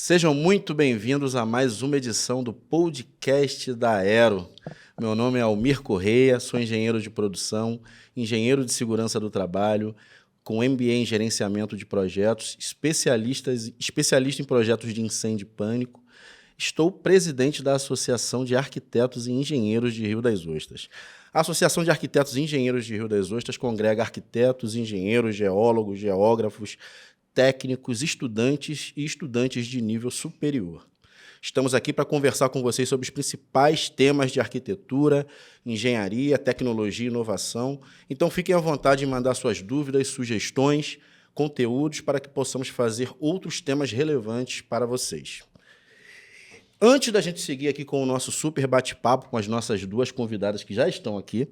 Sejam muito bem-vindos a mais uma edição do podcast da Aero. Meu nome é Almir Correia, sou engenheiro de produção, engenheiro de segurança do trabalho, com MBA em gerenciamento de projetos, especialista em projetos de incêndio e pânico. Estou presidente da Associação de Arquitetos e Engenheiros de Rio das Ostras. A Associação de Arquitetos e Engenheiros de Rio das Ostras congrega arquitetos, engenheiros, geólogos, geógrafos, técnicos, estudantes e estudantes de nível superior. Estamos aqui para conversar com vocês sobre os principais temas de arquitetura, engenharia, tecnologia e inovação. Então, fiquem à vontade em mandar suas dúvidas, sugestões, conteúdos para que possamos fazer outros temas relevantes para vocês. Antes da gente seguir aqui com o nosso super bate-papo com as nossas duas convidadas que já estão aqui,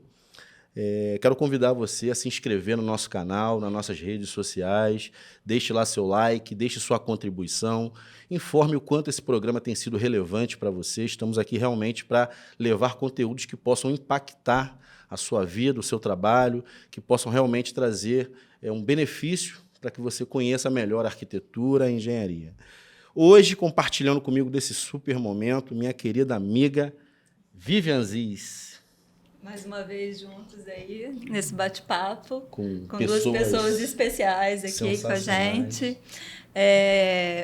quero convidar você a se inscrever no nosso canal, nas nossas redes sociais, deixe lá seu like, deixe sua contribuição, informe o quanto esse programa tem sido relevante para você. Estamos aqui realmente para levar conteúdos que possam impactar a sua vida, o seu trabalho, que possam realmente trazer um benefício para que você conheça melhor a arquitetura e a engenharia. Hoje, compartilhando comigo desse super momento, minha querida amiga Vivian Ziz. Mais uma vez juntos aí, nesse bate-papo, com duas pessoas especiais aqui com a gente.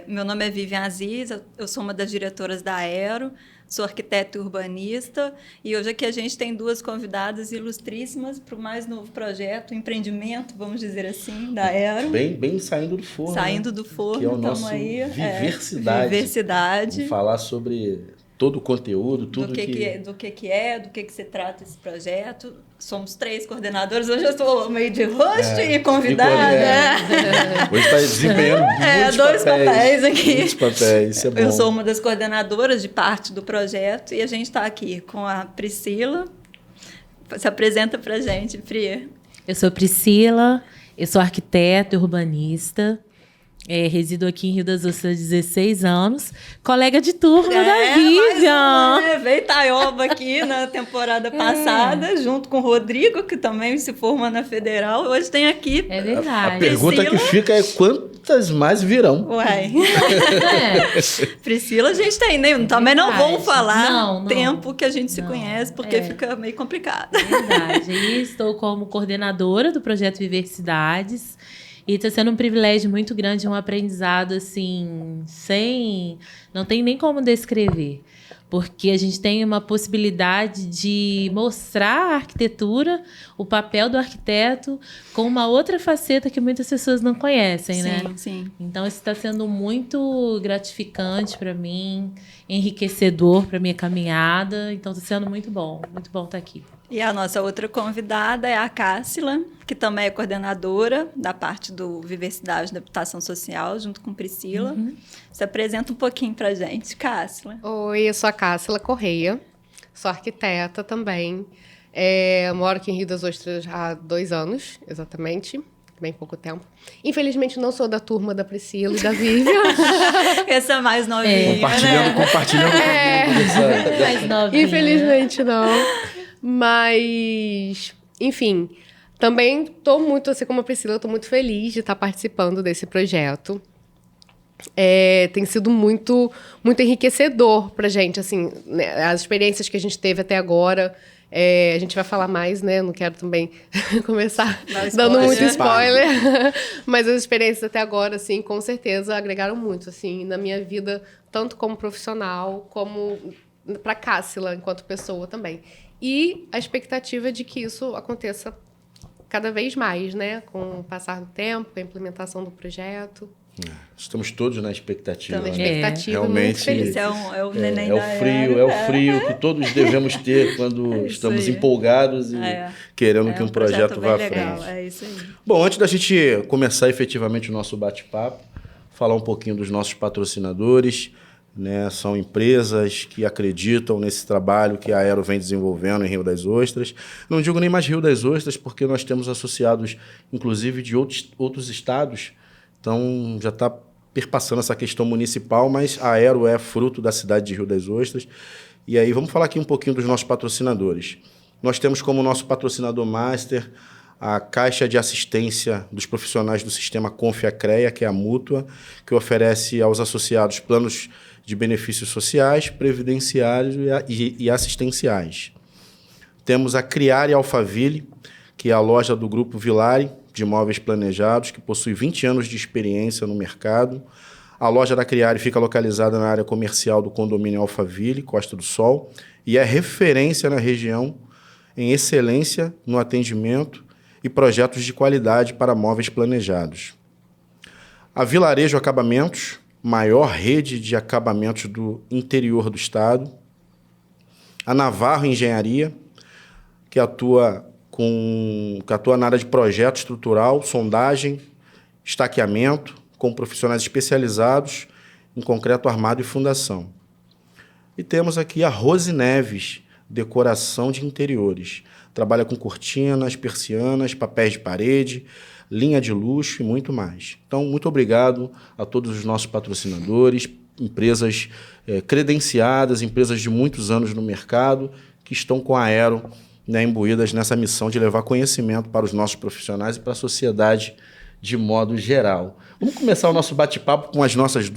Meu nome é Vivian Aziz, eu sou uma das diretoras da Aero, sou arquiteta e urbanista, e hoje aqui a gente tem duas convidadas ilustríssimas para o mais novo projeto, empreendimento, vamos dizer assim, da Aero. Bem saindo do forno. Saindo do forno, que é o nosso aí, Viversidade. Viversidade. Vamos falar sobre todo o conteúdo, tudo do que se trata esse projeto. Somos 3 coordenadores, hoje eu estou meio de host e convidada. Hoje está desempenhando muitos dois papéis aqui. Muitos papéis, isso é bom. Eu sou uma das coordenadoras de parte do projeto e a gente está aqui com a Priscila. Se apresenta para a gente, Pri. Eu sou Priscila, eu sou arquiteta e urbanista. Resido aqui em Rio das Ostras há 16 anos, colega de turma da Vivian. Veio Taioba aqui na temporada passada, junto com o Rodrigo, que também se formou na Federal. Hoje tem aqui. É verdade. A pergunta que fica é quantas mais virão? Priscila, a gente tem, né? Também não vamos falar não, tempo que a gente se conhece, porque fica meio complicado. É verdade. E estou como coordenadora do projeto Viversidades. E está sendo um privilégio muito grande, um aprendizado, assim, não tem nem como descrever. Porque a gente tem uma possibilidade de mostrar a arquitetura, o papel do arquiteto, com uma outra faceta que muitas pessoas não conhecem, né? Sim. Então, isso está sendo muito gratificante para mim, enriquecedor para minha caminhada. Então, está sendo muito bom estar aqui. E a nossa outra convidada é a Cássila, que também é coordenadora da parte do Viversidade da Habitação Social, junto com Priscila. Se apresenta um pouquinho para a gente, Cássila. Oi, eu sou a Cássila Correia, sou arquiteta também. Moro aqui em Rio das Ostras há 2 anos, exatamente. Bem pouco tempo. Infelizmente, não sou da turma da Priscila e da Vivian. Essa é mais novinha, Compartilhando. Mais novinha. Infelizmente, não. Mas, enfim, também estou muito, assim como a Priscila, estou muito feliz de estar participando desse projeto. Tem sido muito, muito enriquecedor para a gente, assim, né, as experiências que a gente teve até agora. A gente vai falar mais, né? Não quero também começar dando muito spoiler. Mas as experiências até agora, assim, com certeza agregaram muito, assim, na minha vida, tanto como profissional, como para a Cássila, enquanto pessoa também. E a expectativa de que isso aconteça cada vez mais, né? Com o passar do tempo, com a implementação do projeto. Estamos todos na expectativa. Estamos na expectativa, realmente, muito feliz. É o neném da É o frio que todos devemos ter quando estamos empolgados e querendo que um projeto vá à frente. É isso aí. Bom, antes da gente começar efetivamente o nosso bate-papo, falar um pouquinho dos nossos patrocinadores, né? São empresas que acreditam nesse trabalho que a Aero vem desenvolvendo em Rio das Ostras. Não digo nem mais Rio das Ostras, porque nós temos associados, inclusive, de outros estados. Então, já está perpassando essa questão municipal, mas a Aero é fruto da cidade de Rio das Ostras. E aí, vamos falar aqui um pouquinho dos nossos patrocinadores. Nós temos como nosso patrocinador master a Caixa de Assistência dos Profissionais do Sistema Confiacrea, que é a mútua, que oferece aos associados planos de benefícios sociais, previdenciários e assistenciais. Temos a Criare Alphaville, que é a loja do Grupo Vilari, de móveis planejados, que possui 20 anos de experiência no mercado. A loja da Criare fica localizada na área comercial do condomínio Alphaville, Costa do Sol, e é referência na região em excelência no atendimento e projetos de qualidade para móveis planejados. A Vilarejo Acabamentos, maior rede de acabamentos do interior do estado. A Navarro Engenharia, que atua na área de projeto estrutural, sondagem, estaqueamento, com profissionais especializados em concreto armado e fundação. E temos aqui a Rose Neves, decoração de interiores. Trabalha com cortinas, persianas, papéis de parede, linha de luxo e muito mais. Então, muito obrigado a todos os nossos patrocinadores, empresas credenciadas, empresas de muitos anos no mercado, que estão com a Aero, né, imbuídas nessa missão de levar conhecimento para os nossos profissionais e para a sociedade de modo geral. Vamos começar o nosso bate-papo com as nossas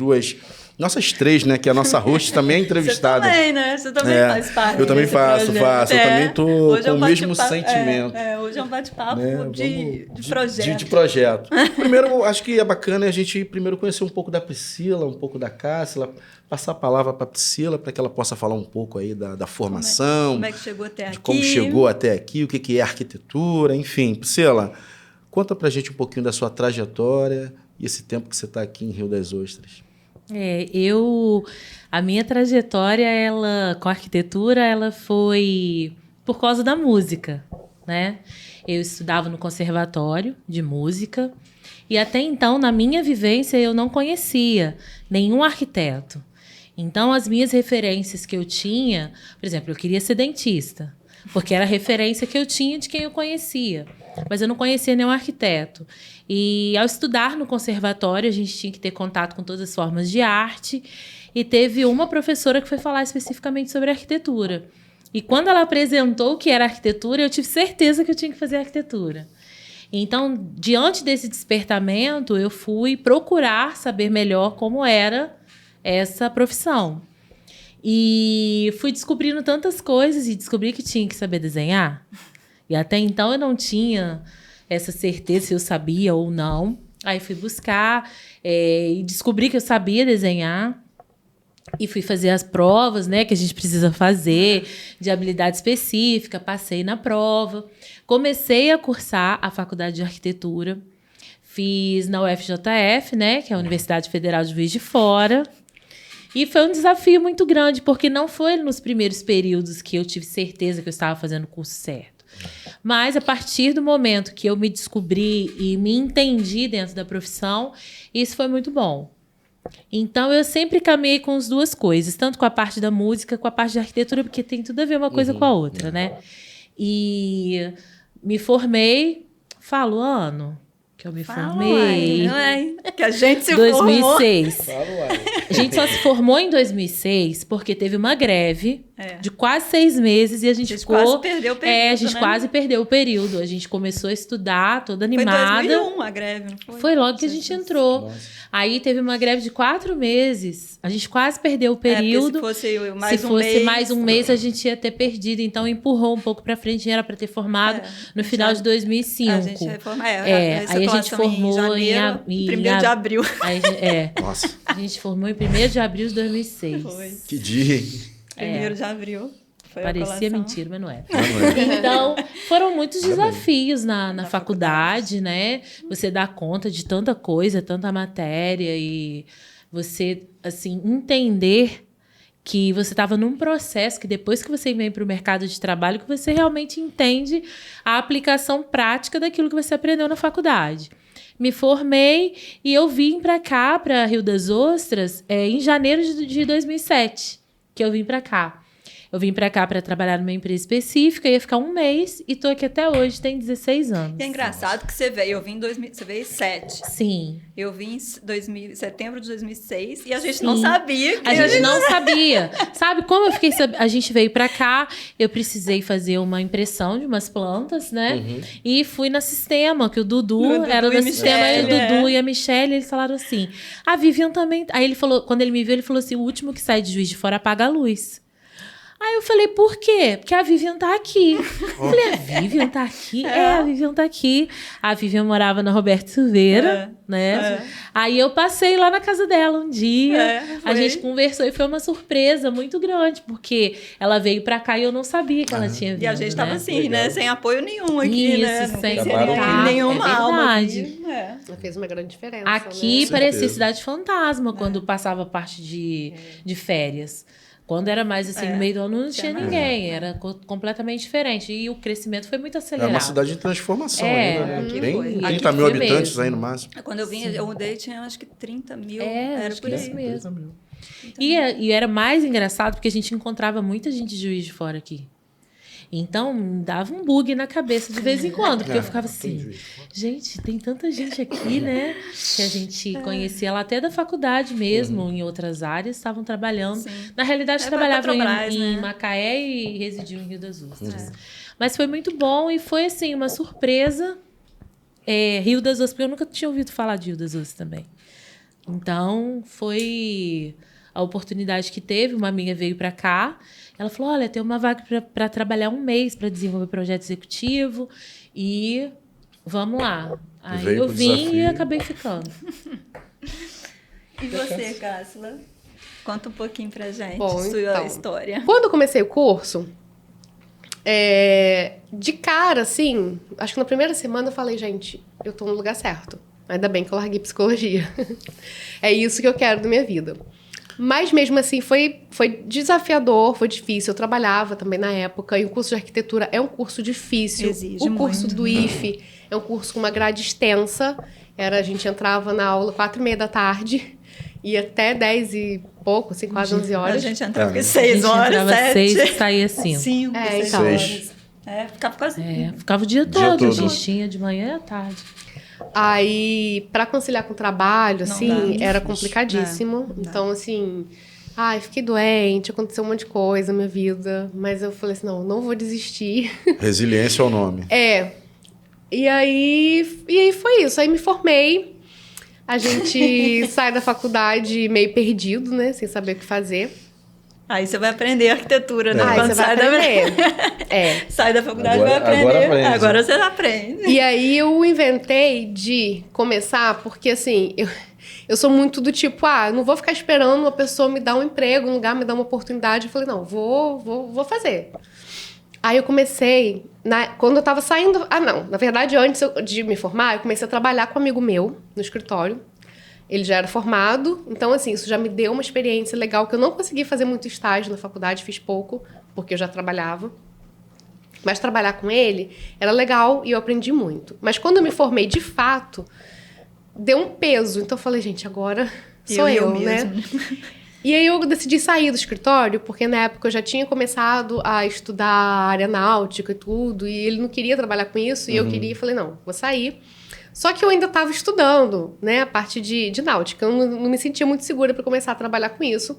três, né? Que a nossa host também é entrevistada. Você também, né? Você também faz parte. Eu também faço. Eu também estou com o mesmo sentimento. Hoje é um bate-papo de projeto. De projeto. Primeiro, acho que é bacana a gente primeiro conhecer um pouco da Priscila, um pouco da Cássila, passar a palavra para a Priscila, para que ela possa falar um pouco aí da formação. Como é que chegou até aqui. Como chegou até aqui, o que é arquitetura, enfim. Priscila, conta para a gente um pouquinho da sua trajetória e esse tempo que você está aqui em Rio das Ostras. A minha trajetória, com a arquitetura, ela foi por causa da música, né? Eu estudava no conservatório de música e até então, na minha vivência, eu não conhecia nenhum arquiteto. Então, as minhas referências que eu tinha, por exemplo, eu queria ser dentista, porque era a referência que eu tinha de quem eu conhecia, mas eu não conhecia nenhum arquiteto. E ao estudar no conservatório, a gente tinha que ter contato com todas as formas de arte, e teve uma professora que foi falar especificamente sobre arquitetura. E quando ela apresentou o que era arquitetura, eu tive certeza que eu tinha que fazer arquitetura. Então, diante desse despertamento, eu fui procurar saber melhor como era essa profissão. E fui descobrindo tantas coisas e descobri que tinha que saber desenhar. E até então eu não tinha essa certeza se eu sabia ou não. Aí fui buscar e descobri que eu sabia desenhar. E fui fazer as provas, né, que a gente precisa fazer, de habilidade específica. Passei na prova. Comecei a cursar a faculdade de arquitetura. Fiz na UFJF, né, que é a Universidade Federal de Juiz de Fora. E foi um desafio muito grande, porque não foi nos primeiros períodos que eu tive certeza que eu estava fazendo o curso certo. Mas, a partir do momento que eu me descobri e me entendi dentro da profissão, isso foi muito bom. Então, eu sempre caminhei com as duas coisas, tanto com a parte da música, com a parte da arquitetura, porque tem tudo a ver uma coisa com a outra, né? E me formei, falo ano que eu me formei. Que a gente se 2006. formou. A gente só se formou em 2006 porque teve uma greve de quase 6 meses e a gente ficou... quase perdeu o período, a gente quase perdeu o período. A gente começou a estudar, toda animada. Foi em 2001 a greve, não foi? Foi logo que a gente entrou. Nossa. Aí teve uma greve de 4 meses. A gente quase perdeu o período. Se fosse mais um mês, a gente ia ter perdido. Então, empurrou um pouco para frente. Era para ter formado no final de 2005. A gente reformou. Aí a gente formou em 1º de abril. Nossa. A gente formou em 1º de abril de 2006. Foi. Que dia, hein? 1º de abril. Foi Parecia mentira, mas não é. Não é. Então, foram muitos desafios na faculdade, né? Você dá conta de tanta coisa, tanta matéria e você, assim, entender que você estava num processo que depois que você vem para o mercado de trabalho, que você realmente entende a aplicação prática daquilo que você aprendeu na faculdade. Me formei e eu vim para cá, para Rio das Ostras, em janeiro de 2007, que eu vim para cá. Eu vim pra cá pra trabalhar numa empresa específica, ia ficar um mês e tô aqui até hoje, tem 16 anos. E é engraçado que você veio, eu vim em 2000, você veio em 2007. Sim. Eu vim em setembro de 2006 e a gente Sim. não sabia. A gente não sabia. Sabe como eu fiquei sabendo? A gente veio pra cá, eu precisei fazer uma impressão de umas plantas, né? E fui na Sistema, que o Dudu era da Sistema, e o Dudu e a Michelle, eles falaram assim, a Vivian também... Aí ele falou, quando ele me viu, ele falou assim, o último que sai de Juiz de Fora apaga a luz. Aí eu falei, por quê? Porque a Vivian tá aqui. Eu falei, a Vivian tá aqui? A Vivian tá aqui. A Vivian morava na Roberto Silveira, né? Aí eu passei lá na casa dela um dia. A gente conversou e foi uma surpresa muito grande, porque ela veio pra cá e eu não sabia que ela tinha vindo. E a gente tava assim, Legal. né? Sem apoio nenhum aqui, né? Isso, Não sem conhecia contar, nenhuma é alma verdade. aqui. Ela fez uma grande diferença, Aqui né? parecia certeza. cidade fantasma quando passava parte de férias. Quando era mais assim, no meio do ano não tinha ninguém. Era completamente diferente. E o crescimento foi muito É acelerado. uma cidade de transformação É, ainda, né? aqui Tem foi. 30 Aqui mil foi habitantes mesmo. aí no máximo. Quando eu vim, eu mudei, tinha acho que 30 mil. Era acho por que aí. isso mesmo. E era mais engraçado porque a gente encontrava muita gente de Juiz de Fora aqui. Então, dava um bug na cabeça de vez em quando, porque eu ficava assim, gente, tem tanta gente aqui, né? Que a gente conhecia lá até da faculdade mesmo, em outras áreas, estavam trabalhando. Sim. Na realidade, É, trabalhavam Petrobras, em né? Macaé e residiam em Rio das Ostras. Mas foi muito bom e foi, assim, uma surpresa. Rio das Ostras, porque eu nunca tinha ouvido falar de Rio das Ostras também. Então, foi a oportunidade que teve. Uma amiga veio para cá. Ela falou, olha, tem uma vaga para trabalhar um mês para desenvolver projeto executivo. E vamos lá. Aí Veio eu pro vim desafio. e acabei ficando. E você, Cássila? Conta um pouquinho pra gente, Bom, sua então. história. Quando eu comecei o curso, de cara, assim, acho que na primeira semana eu falei, gente, eu tô no lugar certo. Ainda bem que eu larguei psicologia. É isso que eu quero da minha vida. Mas mesmo assim, foi desafiador, foi difícil. Eu trabalhava também na época, e o curso de arquitetura é um curso difícil. Exige o curso muito. do IFE é um curso com uma grade extensa. A gente entrava na aula 4h30 da tarde, ia até 10 e pouco, assim, quase 11 A horas. gente entrava É. às 6 a gente horas, entrava 7. 6 e saía 5. 5, É, 6 então. horas. Ficava quase... Ficava o dia Dia todo. todo. A gente tinha de manhã e à tarde. Aí, para conciliar com o trabalho, Não assim, dá, muito era difícil. complicadíssimo. Não dá. Então, assim, fiquei doente, aconteceu um monte de coisa na minha vida. Mas eu falei assim, não vou desistir. Resiliência é o nome. E aí foi isso. Aí me formei. A gente sai da faculdade meio perdido, né? Sem saber o que fazer. Aí você vai aprender arquitetura, né? Aí Quando você vai sai da... aprender. sai da faculdade Agora- vai aprender. agora aprende. Agora você aprende. E aí eu inventei de começar, porque assim, eu sou muito do tipo, eu não vou ficar esperando uma pessoa me dar um emprego, um lugar, me dar uma oportunidade. Eu falei, não, vou fazer. Aí eu comecei, quando eu tava saindo... na verdade, antes de me formar, eu comecei a trabalhar com um amigo meu no escritório. Ele já era formado, então assim, isso já me deu uma experiência legal, que eu não consegui fazer muito estágio na faculdade, fiz pouco, porque eu já trabalhava. Mas trabalhar com ele era legal e eu aprendi muito. Mas quando eu me formei de fato, deu um peso. Então eu falei, gente, agora sou eu, né? mesmo. E aí eu decidi sair do escritório, porque na época eu já tinha começado a estudar área náutica e tudo, e ele não queria trabalhar com isso, e eu queria, falei, não, vou sair. Só que eu ainda estava estudando, né, a parte de náutica. Eu não me sentia muito segura para começar a trabalhar com isso.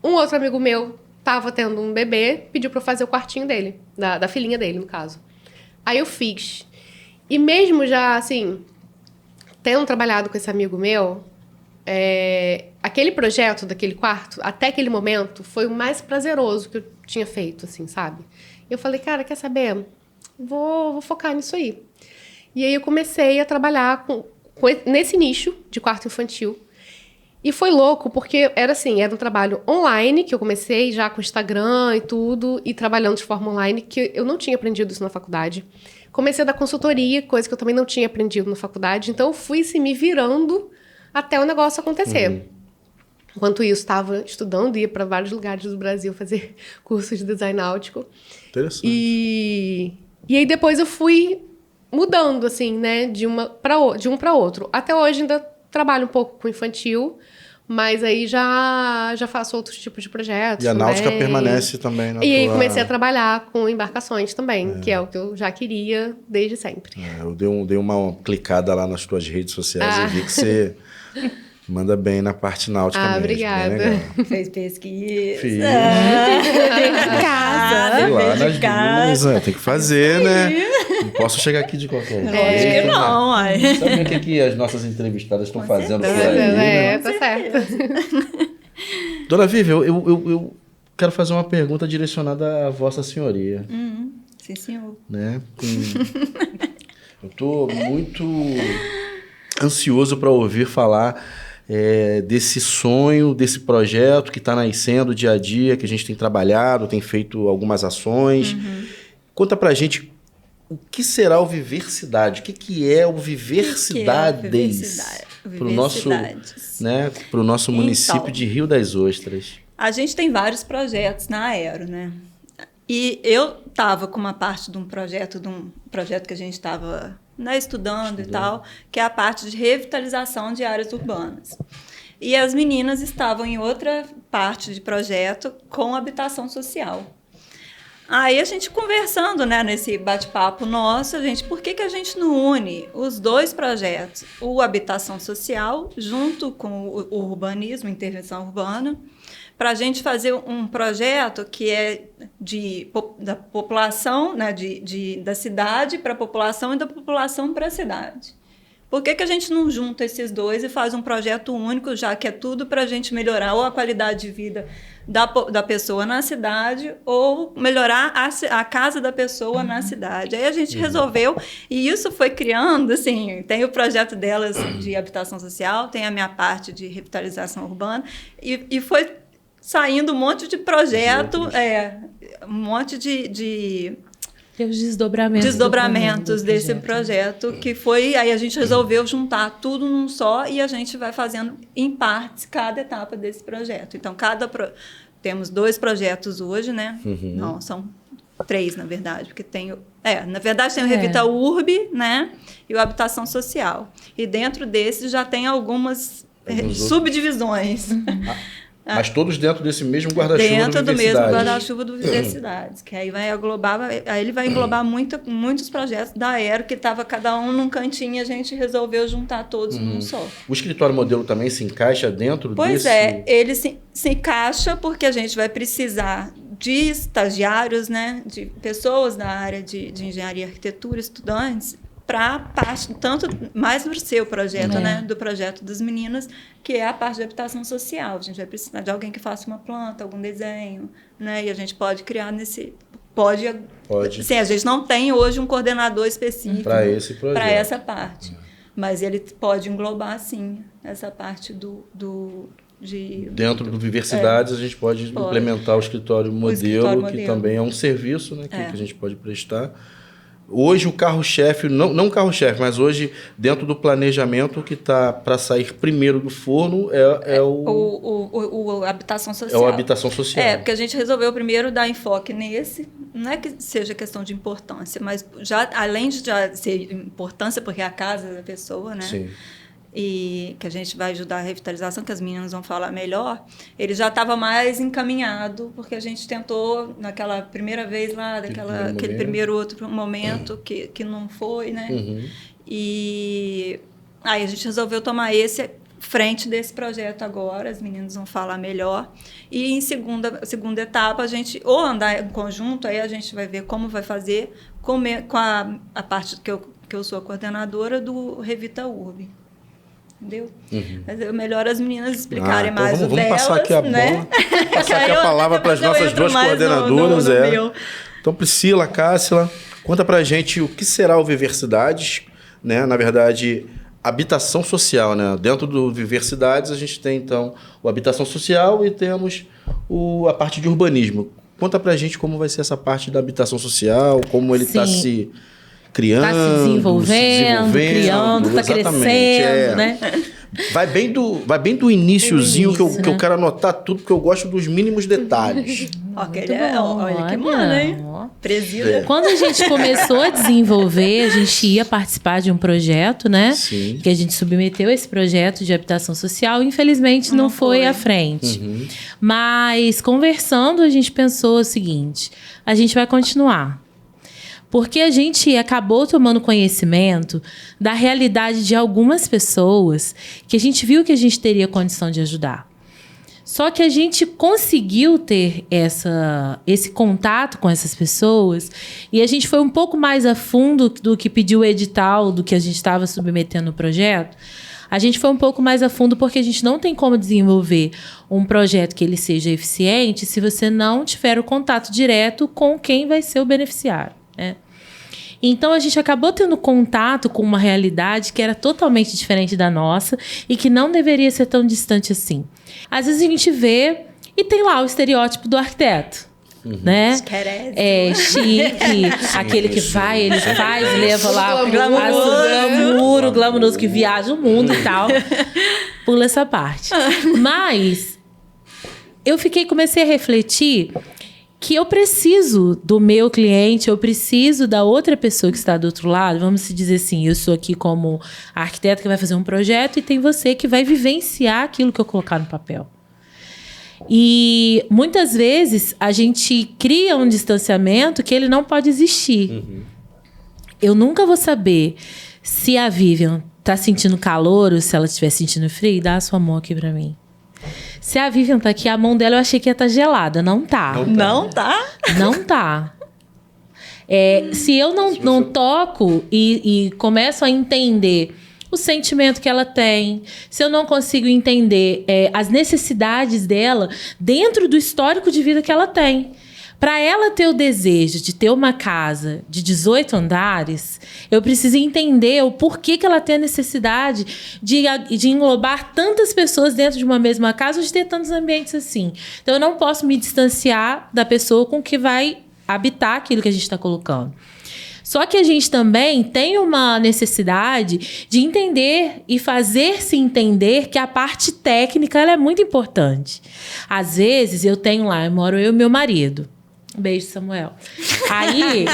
Um outro amigo meu estava tendo um bebê, pediu para eu fazer o quartinho dele, da filhinha dele, no caso. Aí eu fiz. E mesmo já, assim, tendo trabalhado com esse amigo meu, aquele projeto daquele quarto, até aquele momento, foi o mais prazeroso que eu tinha feito, assim, sabe? E eu falei, cara, quer saber? Vou focar nisso aí. E aí eu comecei a trabalhar nesse nicho de quarto infantil. E foi louco, porque era um trabalho online, que eu comecei já com Instagram e tudo, e trabalhando de forma online, que eu não tinha aprendido isso na faculdade. Comecei a dar consultoria, coisa que eu também não tinha aprendido na faculdade. Então eu fui me virando até o negócio acontecer. Enquanto isso, estava estudando, ia para vários lugares do Brasil fazer cursos de design náutico. Interessante. E aí depois eu fui mudando, assim, né, de um para outro. Até hoje ainda trabalho um pouco com infantil, Mas aí já faço outros tipos de projetos. E a náutica também. permanece também na E aí tua... comecei a trabalhar com embarcações também, que é o que eu já queria desde sempre. Eu dei uma clicada lá nas tuas redes sociais e vi que você manda bem na parte náutica mesmo. Obrigada. Bem legal. Fez pesquisa. Fiz. De casa. Fui lá nas de casa. duas, tem que fazer, né? Não posso chegar aqui de qualquer jeito. Lógico que não, ai. Sabe o que as nossas entrevistadas estão fazendo por aí? Tá certo. Dona Vivi, eu quero fazer uma pergunta direcionada à Vossa Senhoria. Sim, senhor. Né? Eu estou muito ansioso para ouvir falar desse sonho, desse projeto que está nascendo dia a dia, que a gente tem trabalhado, tem feito algumas ações. Conta para a gente o que será o Viver Cidade, o que é o Viver Cidades para o nosso, né, pro nosso município então, de Rio das Ostras. A gente tem vários projetos na Aero, né? E eu estava com uma parte de um projeto que a gente estava estudando e tal, que é a parte de revitalização de áreas urbanas. E as meninas estavam em outra parte de projeto com habitação social. Aí a gente conversando, né, nesse bate-papo nosso, por que a gente não une os dois projetos? O habitação social junto com o urbanismo, intervenção urbana, para a gente fazer um projeto que é da população, né, da cidade para a população e da população para a cidade. Por que a gente não junta esses dois e faz um projeto único, já que é tudo para a gente melhorar ou a qualidade de vida da pessoa na cidade ou melhorar a casa da pessoa na cidade? Aí a gente resolveu, e isso foi criando, assim, tem o projeto delas de habitação social, tem a minha parte de revitalização urbana, e foi saindo um monte de projeto, um monte de Tem os desdobramentos desse projeto, que foi... Aí a gente resolveu juntar tudo num só e a gente vai fazendo em partes cada etapa desse projeto. Então, temos 2 projetos hoje, né? Não, são 3, na verdade, porque tem... na verdade, tem o Revita Urb, né? E o Habitação Social. E dentro desse já tem algumas subdivisões. Mas todos dentro desse mesmo guarda-chuva dentro do mesmo guarda-chuva do Universidades, que aí ele vai englobar muitos projetos da Aero, que estava cada um num cantinho e a gente resolveu juntar todos num só. O escritório modelo também se encaixa dentro desse... Pois ele se encaixa porque a gente vai precisar de estagiários, né, de pessoas da área de engenharia e arquitetura, estudantes, para parte, tanto mais do seu projeto, né, do projeto das meninas, que é a parte de habitação social. A gente vai precisar de alguém que faça uma planta, algum desenho, né, e a gente pode criar Pode. Sim, a gente não tem hoje um coordenador específico para esse projeto, para essa parte, mas ele pode englobar, sim, essa parte Dentro do Viver Cidades, a gente pode implementar o escritório modelo, que também é um serviço, né, que a gente pode prestar. Hoje o carro-chefe, não o carro-chefe, mas hoje dentro do planejamento que está para sair primeiro do forno é o habitação social. É o habitação social. Porque a gente resolveu primeiro dar enfoque nesse, não é que seja questão de importância, mas já além de já ser importância, porque é a casa da pessoa, né? Sim. E que a gente vai ajudar a revitalização, que as meninas vão falar melhor, ele já estava mais encaminhado, porque a gente tentou, naquela primeira vez lá, aquele primeiro outro momento que não foi, né? E aí a gente resolveu tomar frente desse projeto agora, as meninas vão falar melhor. E em segunda etapa, a gente ou andar em conjunto, aí a gente vai ver como vai fazer com a parte que eu sou a coordenadora do Revita Urb. Entendeu? Mas é melhor as meninas explicarem então mais vamos delas, passar aqui passar aqui a palavra para as nossas 2 coordenadoras. Então, Priscila, Cássila, conta pra gente o que será o Viver Cidades, né? Na verdade, habitação social, né? Dentro do Viver Cidades, a gente tem, então, o habitação social e temos a parte de urbanismo. Conta pra gente como vai ser essa parte da habitação social, como ele está criando, está se desenvolvendo, criando, está crescendo, né? Vai bem do iniciozinho que eu quero anotar tudo, porque eu gosto dos mínimos detalhes. Olha que mano, hein? Presida. Quando a gente começou a desenvolver, a gente ia participar de um projeto, né? Sim. Que a gente submeteu esse projeto de habitação social. Infelizmente, não foi à frente. Mas, conversando, a gente pensou o seguinte: a gente vai continuar. Porque a gente acabou tomando conhecimento da realidade de algumas pessoas que a gente viu que a gente teria condição de ajudar. Só que a gente conseguiu ter esse contato com essas pessoas e a gente foi um pouco mais a fundo do que pediu o edital, do que a gente estava submetendo no projeto. A gente foi um pouco mais a fundo porque a gente não tem como desenvolver um projeto que ele seja eficiente se você não tiver o contato direto com quem vai ser o beneficiário, né? Então, a gente acabou tendo contato com uma realidade que era totalmente diferente da nossa e que não deveria ser tão distante assim. Às vezes a gente vê e tem lá o estereótipo do arquiteto, né? É chique, aquele que vai, ele faz, leva lá o glamuroso que viaja o mundo e tal. Pula essa parte. Mas eu comecei a refletir que eu preciso do meu cliente, eu preciso da outra pessoa que está do outro lado. Vamos dizer assim, eu sou aqui como arquiteta que vai fazer um projeto e tem você que vai vivenciar aquilo que eu colocar no papel. E muitas vezes a gente cria um distanciamento que ele não pode existir. Eu nunca vou saber se a Vivian está sentindo calor ou se ela estiver sentindo frio. Dá a sua mão aqui para mim. Se a Vivian tá aqui, a mão dela eu achei que ia estar gelada. Não tá. Não tá? Não tá. Se eu não toco e começo a entender o sentimento que ela tem, se eu não consigo entender as necessidades dela dentro do histórico de vida que ela tem. Para ela ter o desejo de ter uma casa de 18 andares, eu preciso entender o porquê que ela tem a necessidade de englobar tantas pessoas dentro de uma mesma casa ou de ter tantos ambientes assim. Então, eu não posso me distanciar da pessoa com que vai habitar aquilo que a gente está colocando. Só que a gente também tem uma necessidade de entender e fazer-se entender que a parte técnica ela é muito importante. Às vezes, eu moro eu e meu marido. Beijo, Samuel. Aí,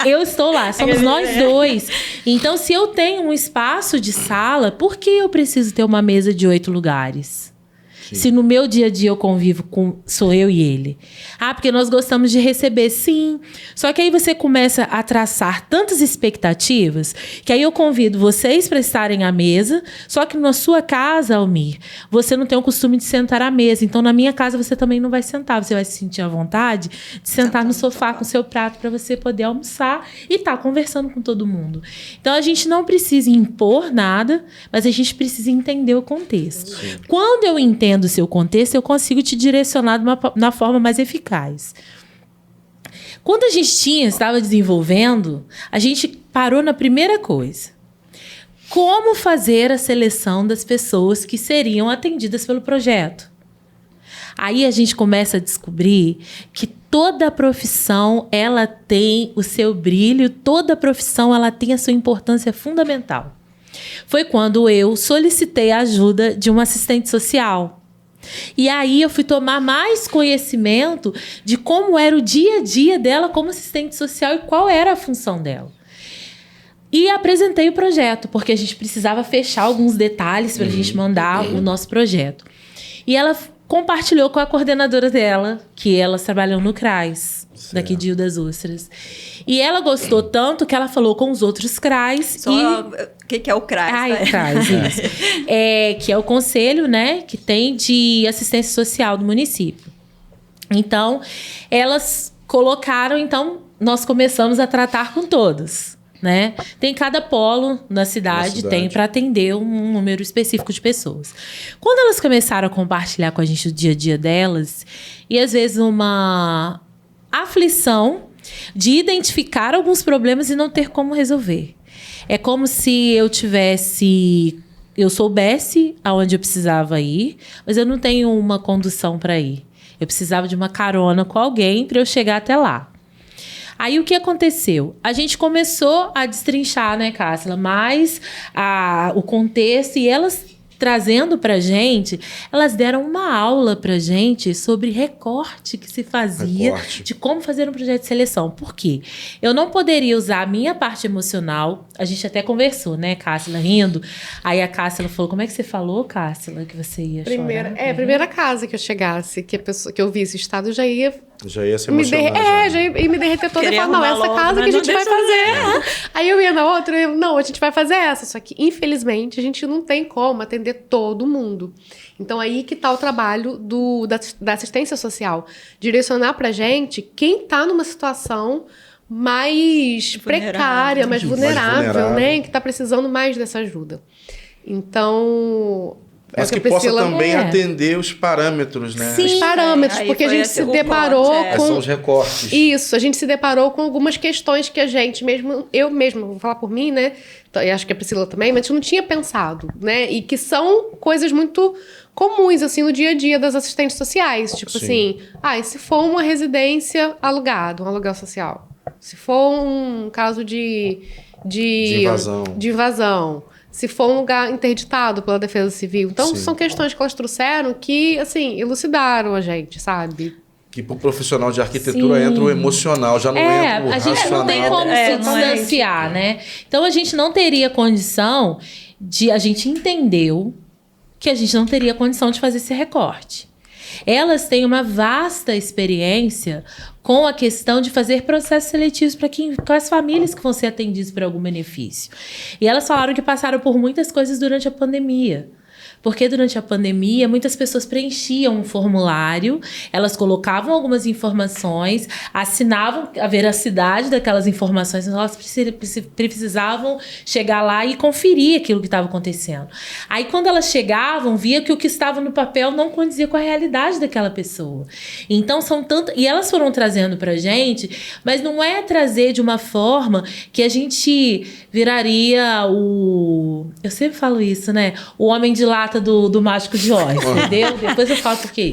eu estou lá, somos nós dois. Então, se eu tenho um espaço de sala, por que eu preciso ter uma mesa de 8 lugares? Sim. Se no meu dia a dia eu convivo sou eu e ele. Porque nós gostamos de receber, sim. Só que aí você começa a traçar tantas expectativas que aí eu convido vocês para estarem à mesa, só que na sua casa, Almir, você não tem o costume de sentar à mesa. Então, na minha casa, você também não vai sentar. Você vai se sentir à vontade de sentar no sofá com o seu prato para você poder almoçar e estar conversando com todo mundo. Então, a gente não precisa impor nada, mas a gente precisa entender o contexto. Sim. Quando eu entendo o seu contexto, eu consigo te direcionar na forma mais eficaz. Quando a gente estava desenvolvendo, a gente parou na primeira coisa. Como fazer a seleção das pessoas que seriam atendidas pelo projeto? Aí a gente começa a descobrir que toda profissão ela tem o seu brilho, toda profissão ela tem a sua importância fundamental. Foi quando eu solicitei a ajuda de uma assistente social. E aí eu fui tomar mais conhecimento de como era o dia a dia dela como assistente social e qual era a função dela. E apresentei o projeto, porque a gente precisava fechar alguns detalhes para a gente mandar o nosso projeto. E ela compartilhou com a coordenadora dela, que elas trabalham no CRAS, daqui de Rio das Ostras. E ela gostou tanto que ela falou com os outros CRAs. O que é o CRAS? O CRAS, isso. Que é o conselho, né, que tem de assistência social do município. Então, elas colocaram, nós começamos a tratar com todos. Né? Tem cada polo na cidade. Tem para atender um número específico de pessoas. Quando elas começaram a compartilhar com a gente o dia a dia delas, e às vezes uma aflição de identificar alguns problemas e não ter como resolver. É como se eu soubesse aonde eu precisava ir, mas eu não tenho uma condução para ir. Eu precisava de uma carona com alguém para eu chegar até lá. Aí, o que aconteceu? A gente começou a destrinchar, né, Cássila, mais o contexto, e elas trazendo pra gente, elas deram uma aula pra gente sobre recorte que se fazia de como fazer um projeto de seleção. Por quê? Eu não poderia usar a minha parte emocional. A gente até conversou, né, Cássila, rindo. Aí a Cássila falou, como é que você falou, Cássila, que você ia chorar? Primeira casa que eu chegasse, que eu visse o estado, eu já ia se emocionar. Já ia me derreter toda e falar, não, essa logo, casa que a gente vai fazer. É. Aí eu ia na outra, não, a gente vai fazer essa. Só que, infelizmente, a gente não tem como atender todo mundo. Então, aí que tá o trabalho da assistência social. Direcionar pra gente quem tá numa situação mais precária, mais vulnerável, né? Que tá precisando mais dessa ajuda. Então... Mas que possa também atender os parâmetros, né? Sim, os parâmetros, porque a gente se deparou com... São os recortes. Isso, a gente se deparou com algumas questões que a gente mesmo... Eu mesma, vou falar por mim, né? E acho que a Priscila também, mas a gente não tinha pensado, né? E que são coisas muito comuns, assim, no dia a dia das assistentes sociais. Tipo assim, e se for uma residência alugada, um aluguel social? Se for um caso de invasão. Se for um lugar interditado pela Defesa Civil. Então, são questões que elas trouxeram que, assim, elucidaram a gente, sabe? Que pro profissional de arquitetura entra o emocional, já não entra o racional. A gente não tem como se distanciar, né? Então, a gente não teria condição de... A gente entendeu que a gente não teria condição de fazer esse recorte. Elas têm uma vasta experiência com a questão de fazer processos seletivos para as famílias que vão ser atendidas por algum benefício. E elas falaram que passaram por muitas coisas durante a pandemia. Porque durante a pandemia, muitas pessoas preenchiam um formulário, elas colocavam algumas informações, assinavam a veracidade daquelas informações, então elas precisavam chegar lá e conferir aquilo que estava acontecendo. Aí, quando elas chegavam, via que o que estava no papel não condizia com a realidade daquela pessoa. Então, são tantas... E elas foram trazendo pra gente, mas não é trazer de uma forma que a gente viraria o... Eu sempre falo isso, né? O homem de lata do Mágico de Oz, entendeu? Depois eu falo por quê.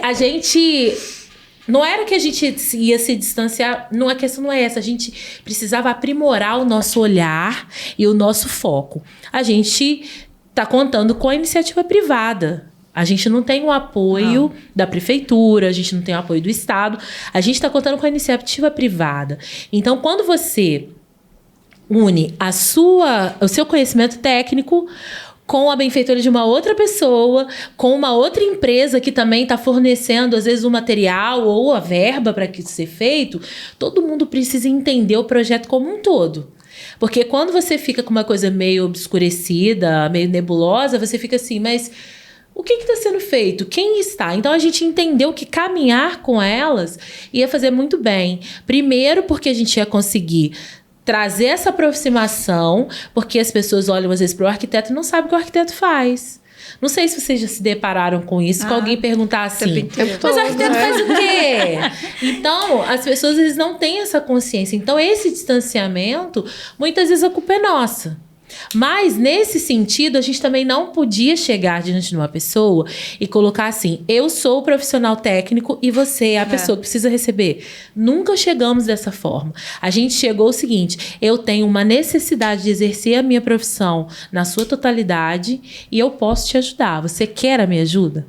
A gente... Não era que a gente ia se distanciar, a questão não é essa. A gente precisava aprimorar o nosso olhar e o nosso foco. A gente está contando com a iniciativa privada. A gente não tem o apoio da prefeitura, a gente não tem o apoio do Estado. A gente está contando com a iniciativa privada. Então, quando você une o seu conhecimento técnico com a benfeitora de uma outra pessoa, com uma outra empresa que também está fornecendo, às vezes, o material ou a verba para que isso seja feito, todo mundo precisa entender o projeto como um todo. Porque quando você fica com uma coisa meio obscurecida, meio nebulosa, você fica assim, mas o que está sendo feito? Quem está? Então, a gente entendeu que caminhar com elas ia fazer muito bem. Primeiro, porque a gente ia conseguir trazer essa aproximação, porque as pessoas olham às vezes para o arquiteto e não sabem o que o arquiteto faz. Não sei se vocês já se depararam com isso, que alguém perguntar assim, mas o arquiteto faz o quê? Então, as pessoas às vezes não têm essa consciência. Então, esse distanciamento, muitas vezes a culpa é nossa. Mas, nesse sentido, a gente também não podia chegar diante de uma pessoa e colocar assim, eu sou o profissional técnico e você é a pessoa que precisa receber. Nunca chegamos dessa forma. A gente chegou o seguinte, eu tenho uma necessidade de exercer a minha profissão na sua totalidade e eu posso te ajudar. Você quer a minha ajuda?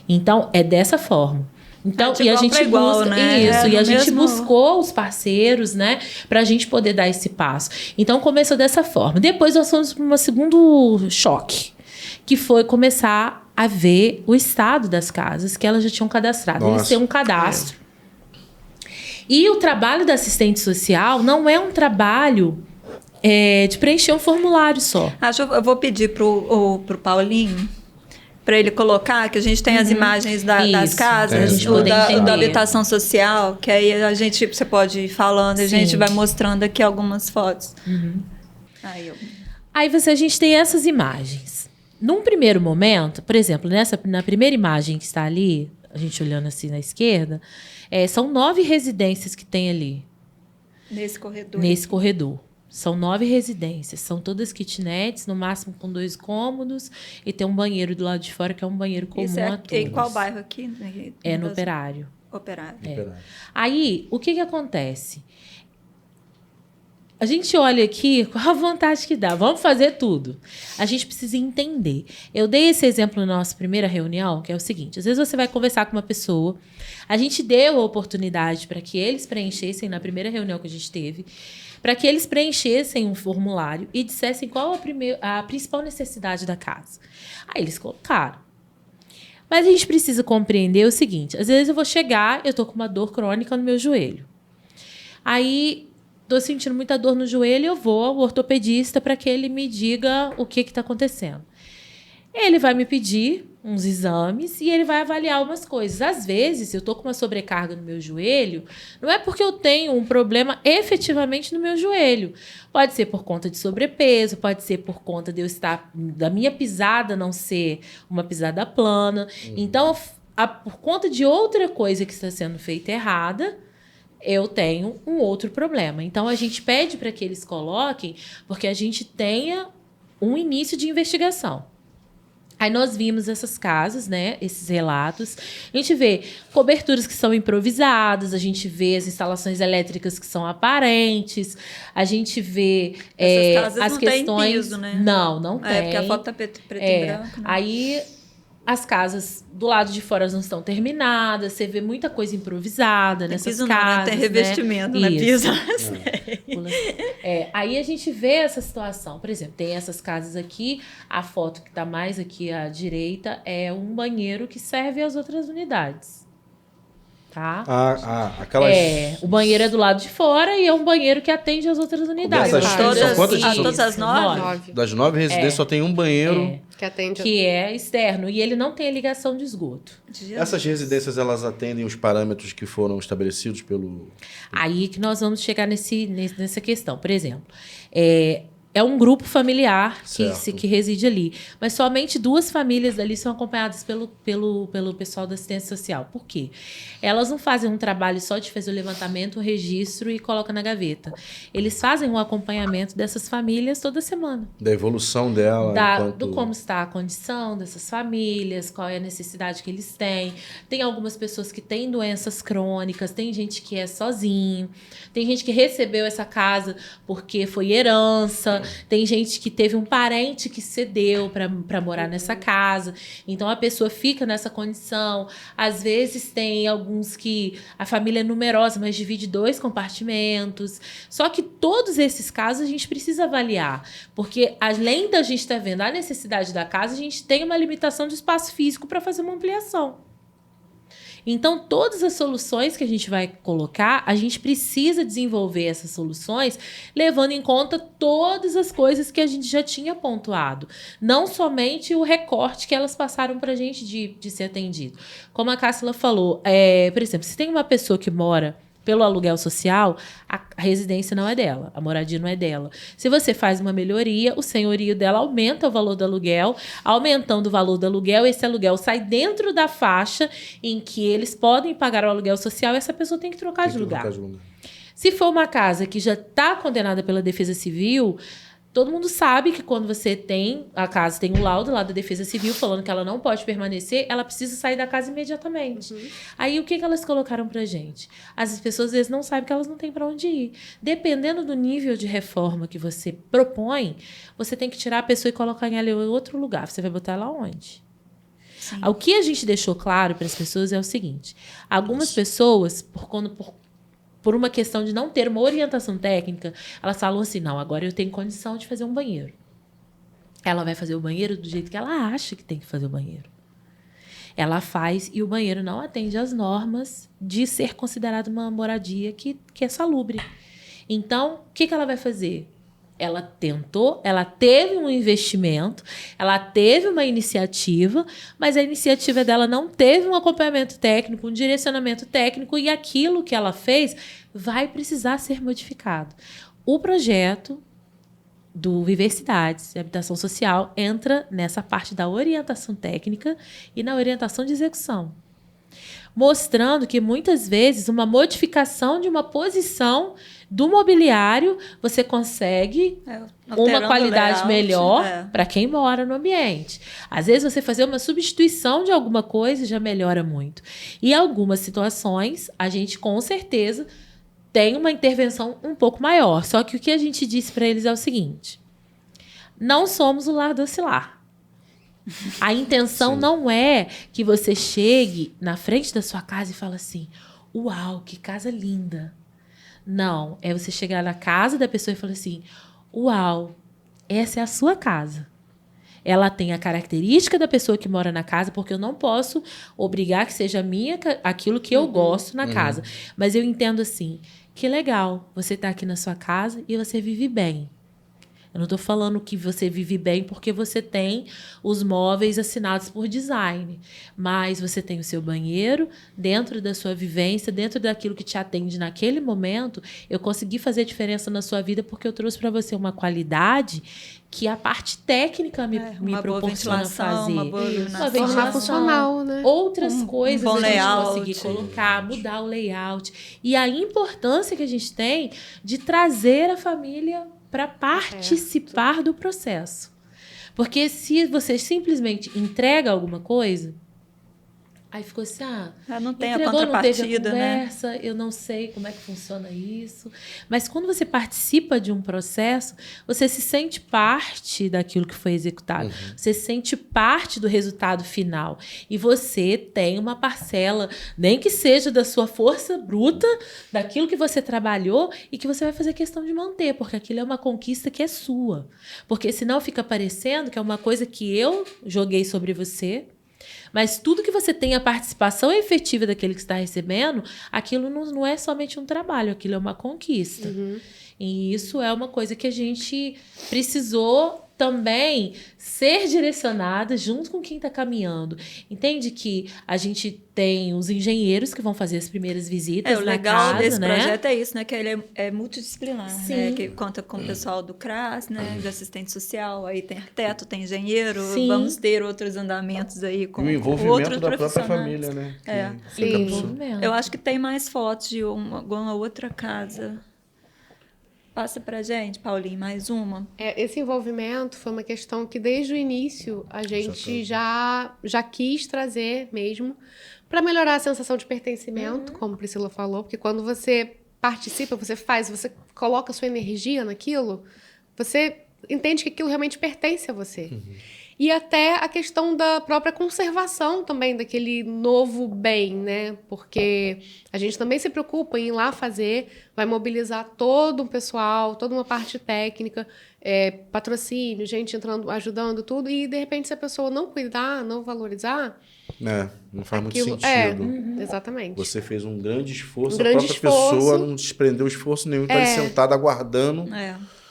Então, é dessa forma. Então, e a gente busca né? isso, e a gente buscou os parceiros, né, pra gente poder dar esse passo. Então, começou dessa forma. Depois, nós fomos para um segundo choque, que foi começar a ver o estado das casas que elas já tinham cadastrado. Eles têm um cadastro. E o trabalho da assistente social não é um trabalho de preencher um formulário só. Eu vou pedir pro Paulinho para ele colocar, que a gente tem as imagens das casas, da habitação social, que aí você pode ir falando e a gente vai mostrando aqui algumas fotos. Aí a gente tem essas imagens. Num primeiro momento, por exemplo, na primeira imagem que está ali, a gente olhando assim na esquerda, são 9 residências que tem ali. Nesse corredor. São 9 residências, são todas kitnets, no máximo com 2 cômodos, e tem um banheiro do lado de fora, que é um banheiro comum a todos. E qual bairro aqui? No Operário. Operário. Aí, o que acontece? a gente olha aqui com a vontade que dá. Vamos fazer tudo. A gente precisa entender. Eu dei esse exemplo na nossa primeira reunião, que é o seguinte. Às vezes você vai conversar com uma pessoa. A gente deu a oportunidade para que eles preenchessem, na primeira reunião que a gente teve, para que eles preenchessem um formulário e dissessem qual a principal necessidade da casa. Aí eles colocaram. Mas a gente precisa compreender o seguinte. Às vezes eu vou chegar, eu estou com uma dor crônica no meu joelho. Aí... estou sentindo muita dor no joelho, eu vou ao ortopedista para que ele me diga o que está acontecendo. Ele vai me pedir uns exames e ele vai avaliar umas coisas. Às vezes, eu estou com uma sobrecarga no meu joelho, não é porque eu tenho um problema efetivamente no meu joelho. Pode ser por conta de sobrepeso, pode ser por conta de eu estar, da minha pisada não ser uma pisada plana. Então, por conta de outra coisa que está sendo feita errada, eu tenho um outro problema. Então, a gente pede para que eles coloquem, porque a gente tenha um início de investigação. Aí nós vimos essas casas, né, esses relatos. A gente vê coberturas que são improvisadas, a gente vê as instalações elétricas que são aparentes, a gente vê essas casas as não questões... tem piso, né? Não tem. Porque a foto tá preto e branco. Né? Aí... as casas do lado de fora não estão terminadas, você vê muita coisa improvisada nessas piso casas. Não, né? Tem revestimento, né? Piso. Aí a gente vê essa situação. Por exemplo, tem essas casas aqui, a foto que está mais aqui à direita é um banheiro que serve às outras unidades. Tá? Aquelas... o banheiro é do lado de fora e é um banheiro que atende às outras unidades. Todas as 9? Das 9 residências só tem um banheiro... que atende... que é externo. E ele não tem ligação de esgoto. Essas residências, elas atendem os parâmetros que foram estabelecidos pelo... Aí que nós vamos chegar nessa questão. Por exemplo, é um grupo familiar que reside ali. Mas somente 2 famílias ali são acompanhadas pelo pessoal da assistência social. Por quê? Elas não fazem um trabalho só de fazer o levantamento, o registro e coloca na gaveta. Eles fazem um acompanhamento dessas famílias toda semana. Da evolução dela. Do como está a condição dessas famílias, qual é a necessidade que eles têm. Tem algumas pessoas que têm doenças crônicas, tem gente que é sozinho, tem gente que recebeu essa casa porque foi herança, tem gente que teve um parente que cedeu para morar nessa casa. Então, a pessoa fica nessa condição. Às vezes, tem alguns que a família é numerosa, mas divide 2 compartimentos. Só que todos esses casos a gente precisa avaliar. Porque, além da gente estar vendo a necessidade da casa, a gente tem uma limitação de espaço físico para fazer uma ampliação. Então, todas as soluções que a gente vai colocar, a gente precisa desenvolver essas soluções levando em conta todas as coisas que a gente já tinha pontuado. Não somente o recorte que elas passaram para a gente de ser atendido. Como a Cássila falou, por exemplo, se tem uma pessoa que mora pelo aluguel social, a residência não é dela, a moradia não é dela. Se você faz uma melhoria, o senhorio dela aumenta o valor do aluguel, aumentando o valor do aluguel, esse aluguel sai dentro da faixa em que eles podem pagar o aluguel social e essa pessoa tem que trocar de lugar. Se for uma casa que já está condenada pela Defesa Civil, todo mundo sabe que quando você tem a casa, tem um laudo lá da Defesa Civil falando que ela não pode permanecer, ela precisa sair da casa imediatamente. Aí, o que elas colocaram pra gente? As pessoas, às vezes, não sabem que elas não têm para onde ir. Dependendo do nível de reforma que você propõe, você tem que tirar a pessoa e colocar em outro lugar. Você vai botar ela onde? Sim. O que a gente deixou claro para as pessoas é o seguinte. Algumas pessoas, por uma questão de não ter uma orientação técnica, elas falam assim, não, agora eu tenho condição de fazer um banheiro. Ela vai fazer o banheiro do jeito que ela acha que tem que fazer o banheiro. Ela faz e o banheiro não atende às normas de ser considerado uma moradia que é salubre. Então, o que ela vai fazer? Ela tentou, ela teve um investimento, ela teve uma iniciativa, mas a iniciativa dela não teve um acompanhamento técnico, um direcionamento técnico, e aquilo que ela fez vai precisar ser modificado. O projeto do Viver Cidades e Habitação Social entra nessa parte da orientação técnica e na orientação de execução, mostrando que muitas vezes uma modificação de uma posição do mobiliário, você consegue uma qualidade melhor para quem mora no ambiente. Às vezes, você fazer uma substituição de alguma coisa já melhora muito. E em algumas situações, a gente, com certeza, tem uma intervenção um pouco maior. Só que o que a gente disse para eles é o seguinte: não somos o lar docilar. A intenção não é que você chegue na frente da sua casa e fale assim: uau, que casa linda. Não, é você chegar na casa da pessoa e falar assim: uau, essa é a sua casa. Ela tem a característica da pessoa que mora na casa, porque eu não posso obrigar que seja minha aquilo que eu gosto na casa. Mas eu entendo assim, que legal, você está aqui na sua casa e você vive bem. Eu não estou falando que você vive bem porque você tem os móveis assinados por design, mas você tem o seu banheiro dentro da sua vivência, dentro daquilo que te atende naquele momento. Eu consegui fazer diferença na sua vida porque eu trouxe para você uma qualidade que a parte técnica me proporciona fazer. Uma boa iluminação. Formar funcional, né? Outras coisas bom a gente layout. conseguir colocar, mudar o layout. E a importância que a gente tem de trazer a família para participar do processo. Porque se você simplesmente entrega alguma coisa, aí ficou assim, não tem entregou, a contrapartida, não teve a conversa, eu não sei como é que funciona isso. Mas quando você participa de um processo, você se sente parte daquilo que foi executado. Você se sente parte do resultado final. E você tem uma parcela, nem que seja da sua força bruta, daquilo que você trabalhou e que você vai fazer questão de manter, porque aquilo é uma conquista que é sua. Porque senão fica parecendo que é uma coisa que eu joguei sobre você, mas tudo que você tem a participação efetiva daquele que está recebendo, aquilo não é somente um trabalho, aquilo é uma conquista. E isso é uma coisa que a gente precisou também ser direcionada junto com quem está caminhando. Entende que a gente tem os engenheiros que vão fazer as primeiras visitas na casa, o legal desse projeto é isso, né? Que ele é multidisciplinar, Sim. né? Que conta com o pessoal do CRAS, né? De assistente social, aí tem arquiteto, tem engenheiro. Sim. Vamos ter outros andamentos aí com E o envolvimento outros da própria profissionais. família, né? Que É. fica Sim. absurdo. Eu acho que tem mais fotos de alguma outra casa. Passa pra gente, Paulinho, mais uma. Esse envolvimento foi uma questão que desde o início a gente já quis trazer mesmo para melhorar a sensação de pertencimento, como a Priscila falou, porque quando você participa, você faz, você coloca sua energia naquilo, você entende que aquilo realmente pertence a você. E até a questão da própria conservação também daquele novo bem, né? Porque a gente também se preocupa em ir lá fazer, vai mobilizar todo um pessoal, toda uma parte técnica, patrocínio, gente entrando, ajudando, tudo. E, de repente, se a pessoa não cuidar, não valorizar... Não faz muito aquilo, sentido. Exatamente. Você fez um grande esforço, Um grande a própria pessoa esforço. não desprendeu esforço nenhum, está ali sentada aguardando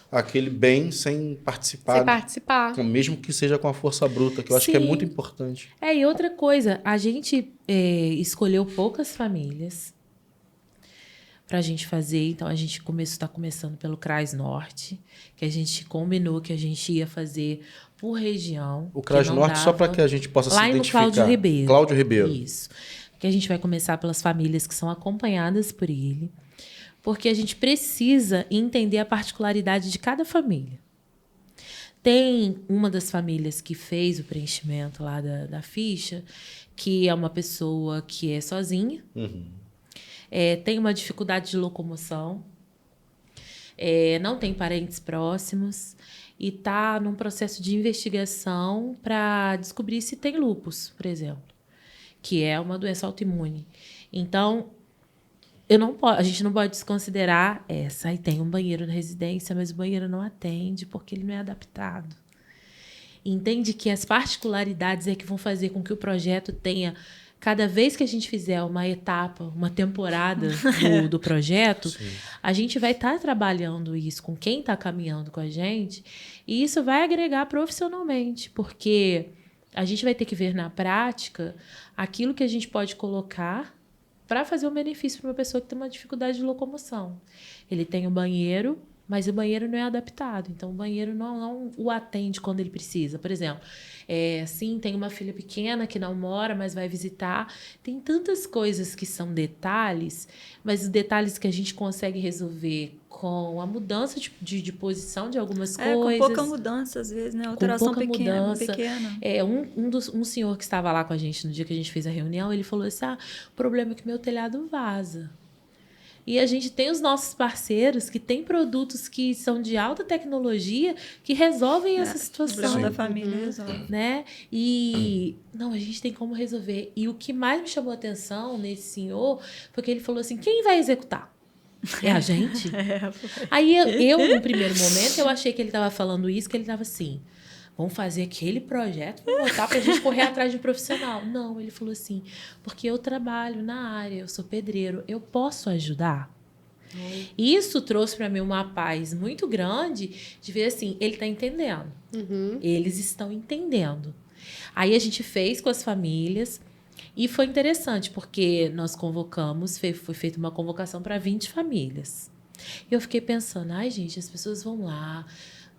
aquele bem sem participar. Sem participar. Mesmo que seja com a força bruta, que eu acho que é Sim. muito importante. E outra coisa, a gente escolheu poucas famílias para a gente fazer. Então, a gente está começando pelo CRAS Norte, que a gente combinou que a gente ia fazer por região. O CRAS Norte, só para que a gente possa se identificar. Lá no Cláudio Ribeiro. Cláudio Ribeiro. Isso. Que a gente vai começar pelas famílias que são acompanhadas por ele, porque a gente precisa entender a particularidade de cada família. Tem uma das famílias que fez o preenchimento lá da ficha, que é uma pessoa que é sozinha, tem uma dificuldade de locomoção, não tem parentes próximos e está num processo de investigação para descobrir se tem lúpus, por exemplo, que é uma doença autoimune. Então, a gente não pode desconsiderar essa. E tem um banheiro na residência, mas o banheiro não atende porque ele não é adaptado. Entende que as particularidades é que vão fazer com que o projeto tenha... Cada vez que a gente fizer uma etapa, uma temporada do projeto, a gente vai estar trabalhando isso com quem está caminhando com a gente, e isso vai agregar profissionalmente, porque a gente vai ter que ver na prática aquilo que a gente pode colocar para fazer um benefício para uma pessoa que tem uma dificuldade de locomoção. Ele tem um banheiro, mas o banheiro não é adaptado. Então, o banheiro não o atende quando ele precisa. Por exemplo, sim, tem uma filha pequena que não mora, mas vai visitar. Tem tantas coisas que são detalhes, mas os detalhes que a gente consegue resolver com a mudança de posição de algumas coisas. Com pouca mudança, às vezes, né? Alteração pequena. Um senhor que estava lá com a gente no dia que a gente fez a reunião, ele falou assim, o problema é que meu telhado vaza. E a gente tem os nossos parceiros que têm produtos que são de alta tecnologia que resolvem essa situação. O problema da família resolve. Né? E não, a gente tem como resolver. E o que mais me chamou a atenção nesse senhor foi que ele falou assim: quem vai executar? É a gente? Aí eu, no primeiro momento, eu achei que ele estava falando isso, que ele estava assim: vamos fazer aquele projeto, vamos botar pra gente correr atrás de um profissional. Não, ele falou assim: porque eu trabalho na área, eu sou pedreiro, eu posso ajudar? Isso trouxe para mim uma paz muito grande de ver assim, ele está entendendo. Eles estão entendendo. Aí a gente fez com as famílias e foi interessante, porque nós convocamos, foi feita uma convocação para 20 famílias. Eu fiquei pensando, ai gente, as pessoas vão lá,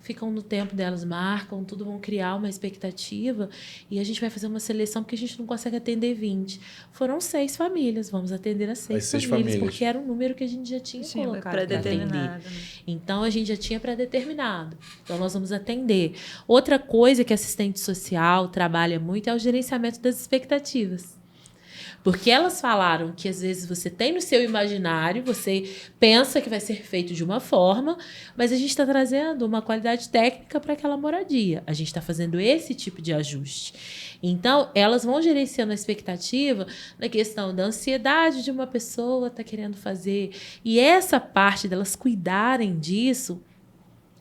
ficam no tempo delas, marcam, tudo, vão criar uma expectativa e a gente vai fazer uma seleção porque a gente não consegue atender 20. Foram 6 famílias, vamos atender as 6 famílias, porque era um número que a gente já tinha colocado para atender. Então, a gente já tinha pré-determinado. Então, nós vamos atender. Outra coisa que assistente social trabalha muito é o gerenciamento das expectativas. Porque elas falaram que, às vezes, você tem no seu imaginário, você pensa que vai ser feito de uma forma, mas a gente está trazendo uma qualidade técnica para aquela moradia. A gente está fazendo esse tipo de ajuste. Então, elas vão gerenciando a expectativa na questão da ansiedade de uma pessoa estar querendo fazer. E essa parte delas cuidarem disso,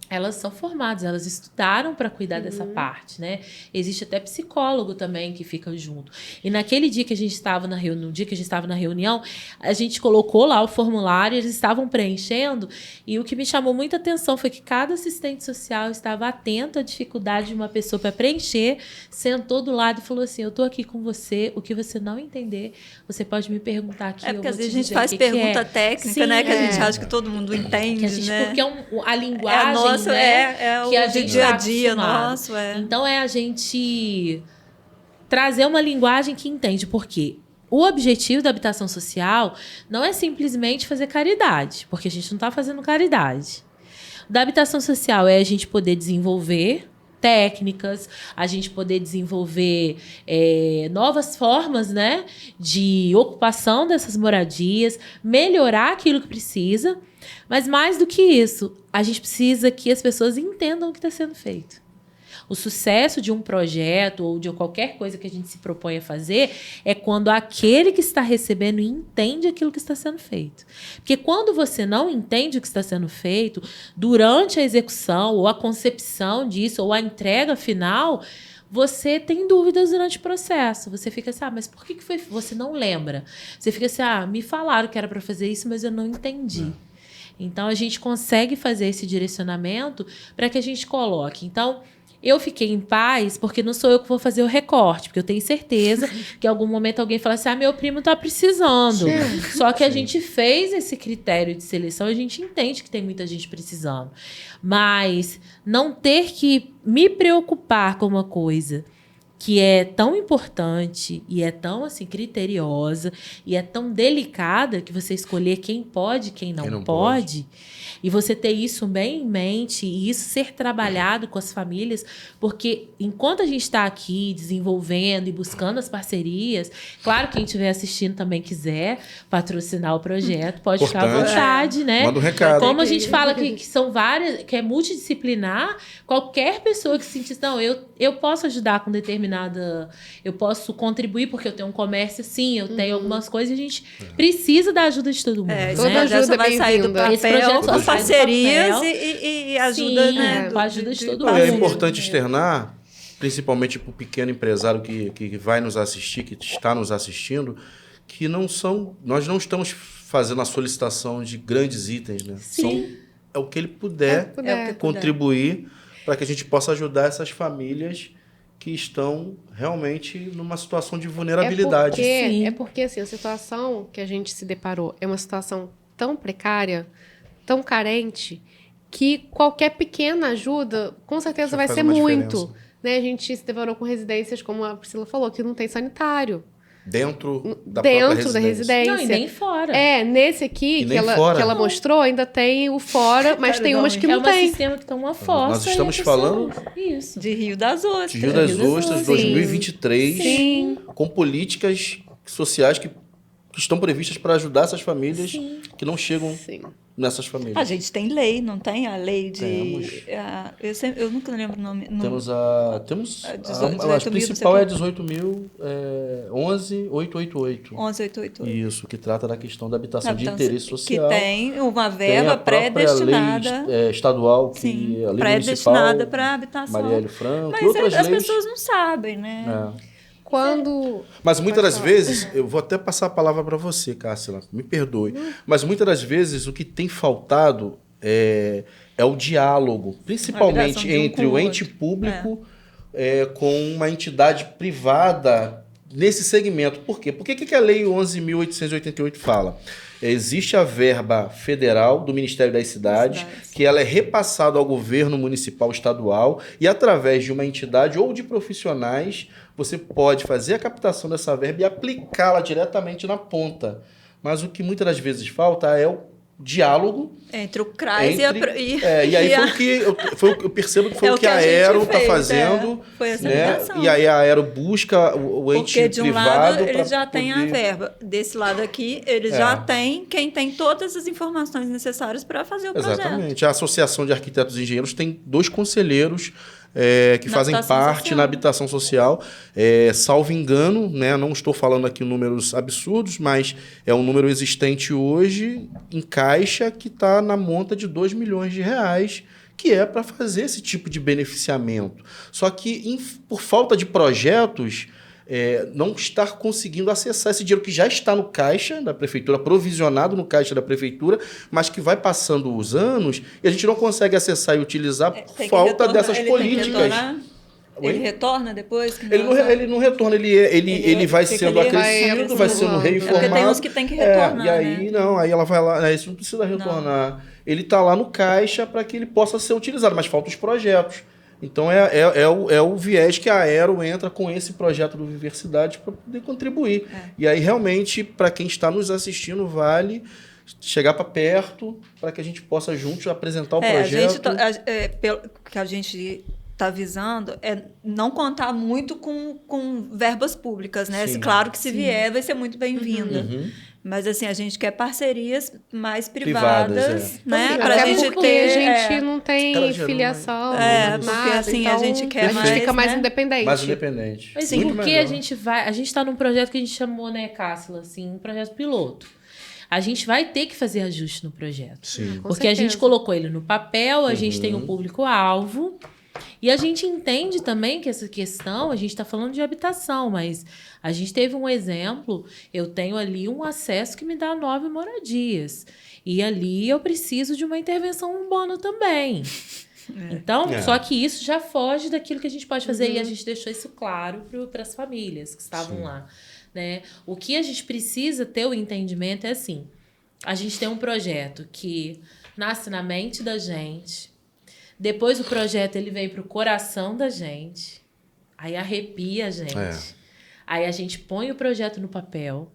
elas são formadas, elas estudaram para cuidar dessa parte, né? Existe até psicólogo também que fica junto. E naquele dia que a gente estava na reunião, a gente colocou lá o formulário, eles estavam preenchendo, e o que me chamou muita atenção foi que cada assistente social estava atento à dificuldade de uma pessoa para preencher, sentou do lado e falou assim: eu estou aqui com você, o que você não entender, você pode me perguntar aqui. Porque às vezes a gente faz pergunta técnica, sim, né? Que a gente acha que todo mundo entende, né? Porque a linguagem, é que a o gente dia a dia acostumado. nosso. Então, é a gente trazer uma linguagem que entende. Porque o objetivo da habitação social não é simplesmente fazer caridade, porque a gente não está fazendo caridade. Da habitação social é a gente poder desenvolver técnicas, a gente poder desenvolver novas formas, né, de ocupação dessas moradias, melhorar aquilo que precisa, mas mais do que isso, a gente precisa que as pessoas entendam o que está sendo feito. O sucesso de um projeto ou de qualquer coisa que a gente se propõe a fazer é quando aquele que está recebendo entende aquilo que está sendo feito. Porque quando você não entende o que está sendo feito, durante a execução ou a concepção disso ou a entrega final, você tem dúvidas durante o processo. Você fica assim, mas por que foi? Você não lembra. Você fica assim, me falaram que era para fazer isso, mas eu não entendi. Então, a gente consegue fazer esse direcionamento para que a gente coloque. Então, eu fiquei em paz porque não sou eu que vou fazer o recorte, porque eu tenho certeza que em algum momento alguém fala assim, meu primo está precisando. Só que a gente fez esse critério de seleção, a gente entende que tem muita gente precisando. Mas não ter que me preocupar com uma coisa que é tão importante e é tão assim criteriosa e é tão delicada que você escolher quem pode e quem não pode. E você ter isso bem em mente e isso ser trabalhado com as famílias, porque enquanto a gente está aqui desenvolvendo e buscando as parcerias, claro, quem estiver assistindo também quiser patrocinar o projeto, pode ficar à vontade, né? Manda um recado. Como a gente fala que são várias, que é multidisciplinar, qualquer pessoa que se sentir, não, eu posso ajudar com determinada, eu posso contribuir porque eu tenho um comércio, sim, eu tenho algumas coisas, a gente precisa da ajuda de todo mundo. Toda ajuda vai sair do papel, esse projeto com parcerias e ajuda, sim, né? Com a ajuda de todo mundo. É importante externar, principalmente para o pequeno empresário que vai nos assistir, que está nos assistindo, que nós não estamos fazendo a solicitação de grandes itens, né? É o que ele puder contribuir para que a gente possa ajudar essas famílias que estão realmente numa situação de vulnerabilidade. É porque assim, a situação que a gente se deparou é uma situação tão precária, tão carente, que qualquer pequena ajuda, com certeza vai ser muito. Né? A gente se deparou com residências, como a Priscila falou, que não tem sanitário. Dentro da residência. Não, e nem fora. Nesse aqui, que ela mostrou, ainda tem o fora, mas tem umas que não tem. É um sistema que tem uma fossa. Nós estamos falando de Rio das Ostras. De Rio das Ostras, 2023, Sim. com políticas sociais que que estão previstas para ajudar essas famílias Sim. que não chegam Sim. nessas famílias. A gente tem lei, não tem? A lei de... Temos. Eu nunca lembro o nome. Temos a 18.000, principal é não sei 11.888. 11.888. Isso, que trata da questão da habitação de Então, interesse social. Que tem uma Tem verba a própria pré-destinada. lei estadual, que Sim, a lei pré-destinada municipal, para habitação. Marielle Franco, Mas e outras as leis. pessoas não sabem, né? Mas muitas das falar. vezes, eu vou até passar a palavra para você, Cássila, me perdoe, mas muitas das vezes o que tem faltado é o diálogo, principalmente de um entre com o o ente outro. público com uma entidade privada nesse segmento. Por quê? Porque o que a Lei 11.888 fala? Existe a verba federal do Ministério das Cidades, que ela é repassada ao governo municipal estadual e através de uma entidade ou de profissionais, você pode fazer a captação dessa verba e aplicá-la diretamente na ponta. Mas o que muitas das vezes falta é o diálogo Entre o CRAS e a... e aí foi o que eu percebo que foi o que a gente Aero está fez, fazendo. Foi essa né? ligação. E aí a Aero busca o ente Porque de um privado. lado ele já tem a verba, desse lado aqui ele já tem quem tem todas as informações necessárias para fazer o projeto. Exatamente. A Associação de Arquitetos e Engenheiros tem 2 conselheiros que fazem parte social. na habitação social. Salvo engano, né, não estou falando aqui números absurdos, mas é um número existente hoje em caixa que está na monta de R$2 milhões, que é para fazer esse tipo de beneficiamento. Só que, por falta de projetos, não estar conseguindo acessar esse dinheiro que já está no caixa da prefeitura, provisionado no caixa da prefeitura, mas que vai passando os anos e a gente não consegue acessar e utilizar por falta dessas políticas. Ele retorna depois? Ele não retorna, ele vai sendo acrescido, vai sendo reformado. Porque tem uns que tem que retornar. E aí, aí ela vai lá, isso não precisa retornar. Não. Ele está lá no caixa para que ele possa ser utilizado, mas faltam os projetos. Então é o viés que a Aero entra com esse projeto do Viversidade para poder contribuir. E aí, realmente, para quem está nos assistindo, vale chegar para perto para que a gente possa juntos apresentar o projeto. Pelo que a gente está visando é não contar muito com verbas públicas, né? Claro que se vier vai ser muito bem-vinda. Uhum. Mas assim, a gente quer parcerias mais privadas, né? Pra a gente ter. A gente não tem filiação. Porque assim, então, a gente quer a gente fica mais independente. Mais independente. Mas assim, porque a gente está num projeto que a gente chamou, né, Cássila, assim, um projeto piloto. A gente vai ter que fazer ajuste no projeto. Sim. Porque a gente colocou ele no papel, a gente tem um público-alvo. E a gente entende também que essa questão, a gente está falando de habitação, mas a gente teve um exemplo, eu tenho ali um acesso que me dá 9 moradias. E ali eu preciso de uma intervenção urbana também. Então, só que isso já foge daquilo que a gente pode fazer e a gente deixou isso claro para as famílias que estavam lá. Né? O que a gente precisa ter o entendimento é assim, a gente tem um projeto que nasce na mente da gente. Depois o projeto ele vem para o coração da gente, aí arrepia a gente, aí a gente põe o projeto no papel.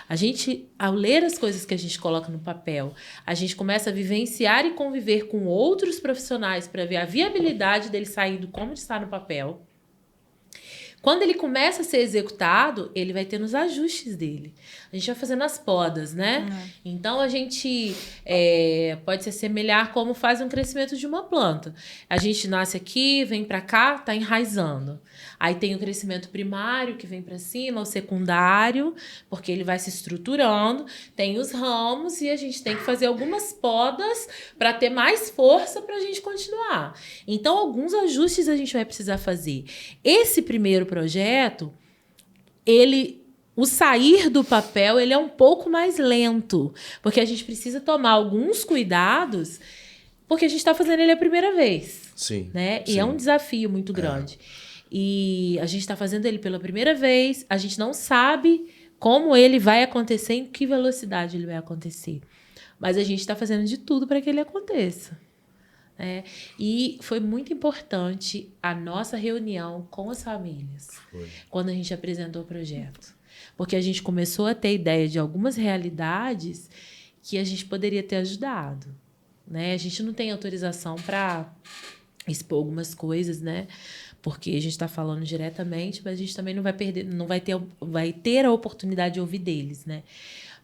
A gente, ao ler as coisas que a gente coloca no papel, a gente começa a vivenciar e conviver com outros profissionais para ver a viabilidade dele sair do como está no papel. Quando ele começa a ser executado, ele vai tendo os ajustes dele. A gente vai fazendo as podas, né? Então, a gente pode se assemelhar como faz um crescimento de uma planta. A gente nasce aqui, vem para cá, tá enraizando. Aí tem o crescimento primário, que vem para cima, o secundário, porque ele vai se estruturando. Tem os ramos e a gente tem que fazer algumas podas para ter mais força para a gente continuar. Então, alguns ajustes a gente vai precisar fazer. Esse primeiro projeto, o sair do papel, ele é um pouco mais lento, porque a gente precisa tomar alguns cuidados, porque a gente está fazendo ele a primeira vez. Sim. Né? E é um desafio muito grande. E a gente está fazendo ele pela primeira vez, a gente não sabe como ele vai acontecer, em que velocidade ele vai acontecer. Mas a gente está fazendo de tudo para que ele aconteça. E foi muito importante a nossa reunião com as famílias, quando a gente apresentou o projeto. Porque a gente começou a ter ideia de algumas realidades que a gente poderia ter ajudado. Né? A gente não tem autorização para expor algumas coisas, né? porque a gente está falando diretamente, mas a gente também não vai perder, vai ter a oportunidade de ouvir deles, né?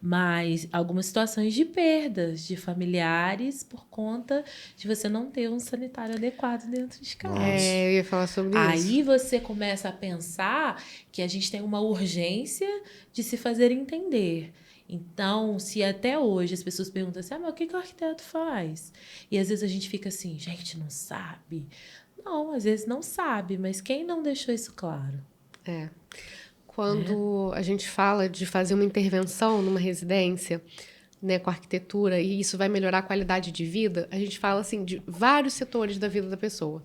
Mas algumas situações de perdas de familiares por conta de você não ter um sanitário adequado dentro de casa. Eu ia falar sobre isso. Aí você começa a pensar que a gente tem uma urgência de se fazer entender. Então, se até hoje as pessoas perguntam assim, mas o que o arquiteto faz? E às vezes a gente fica assim, gente, não sabe. Não, às vezes não sabe, mas quem não deixou isso claro? Quando a gente fala de fazer uma intervenção numa residência, né, com arquitetura, e isso vai melhorar a qualidade de vida, a gente fala assim de vários setores da vida da pessoa.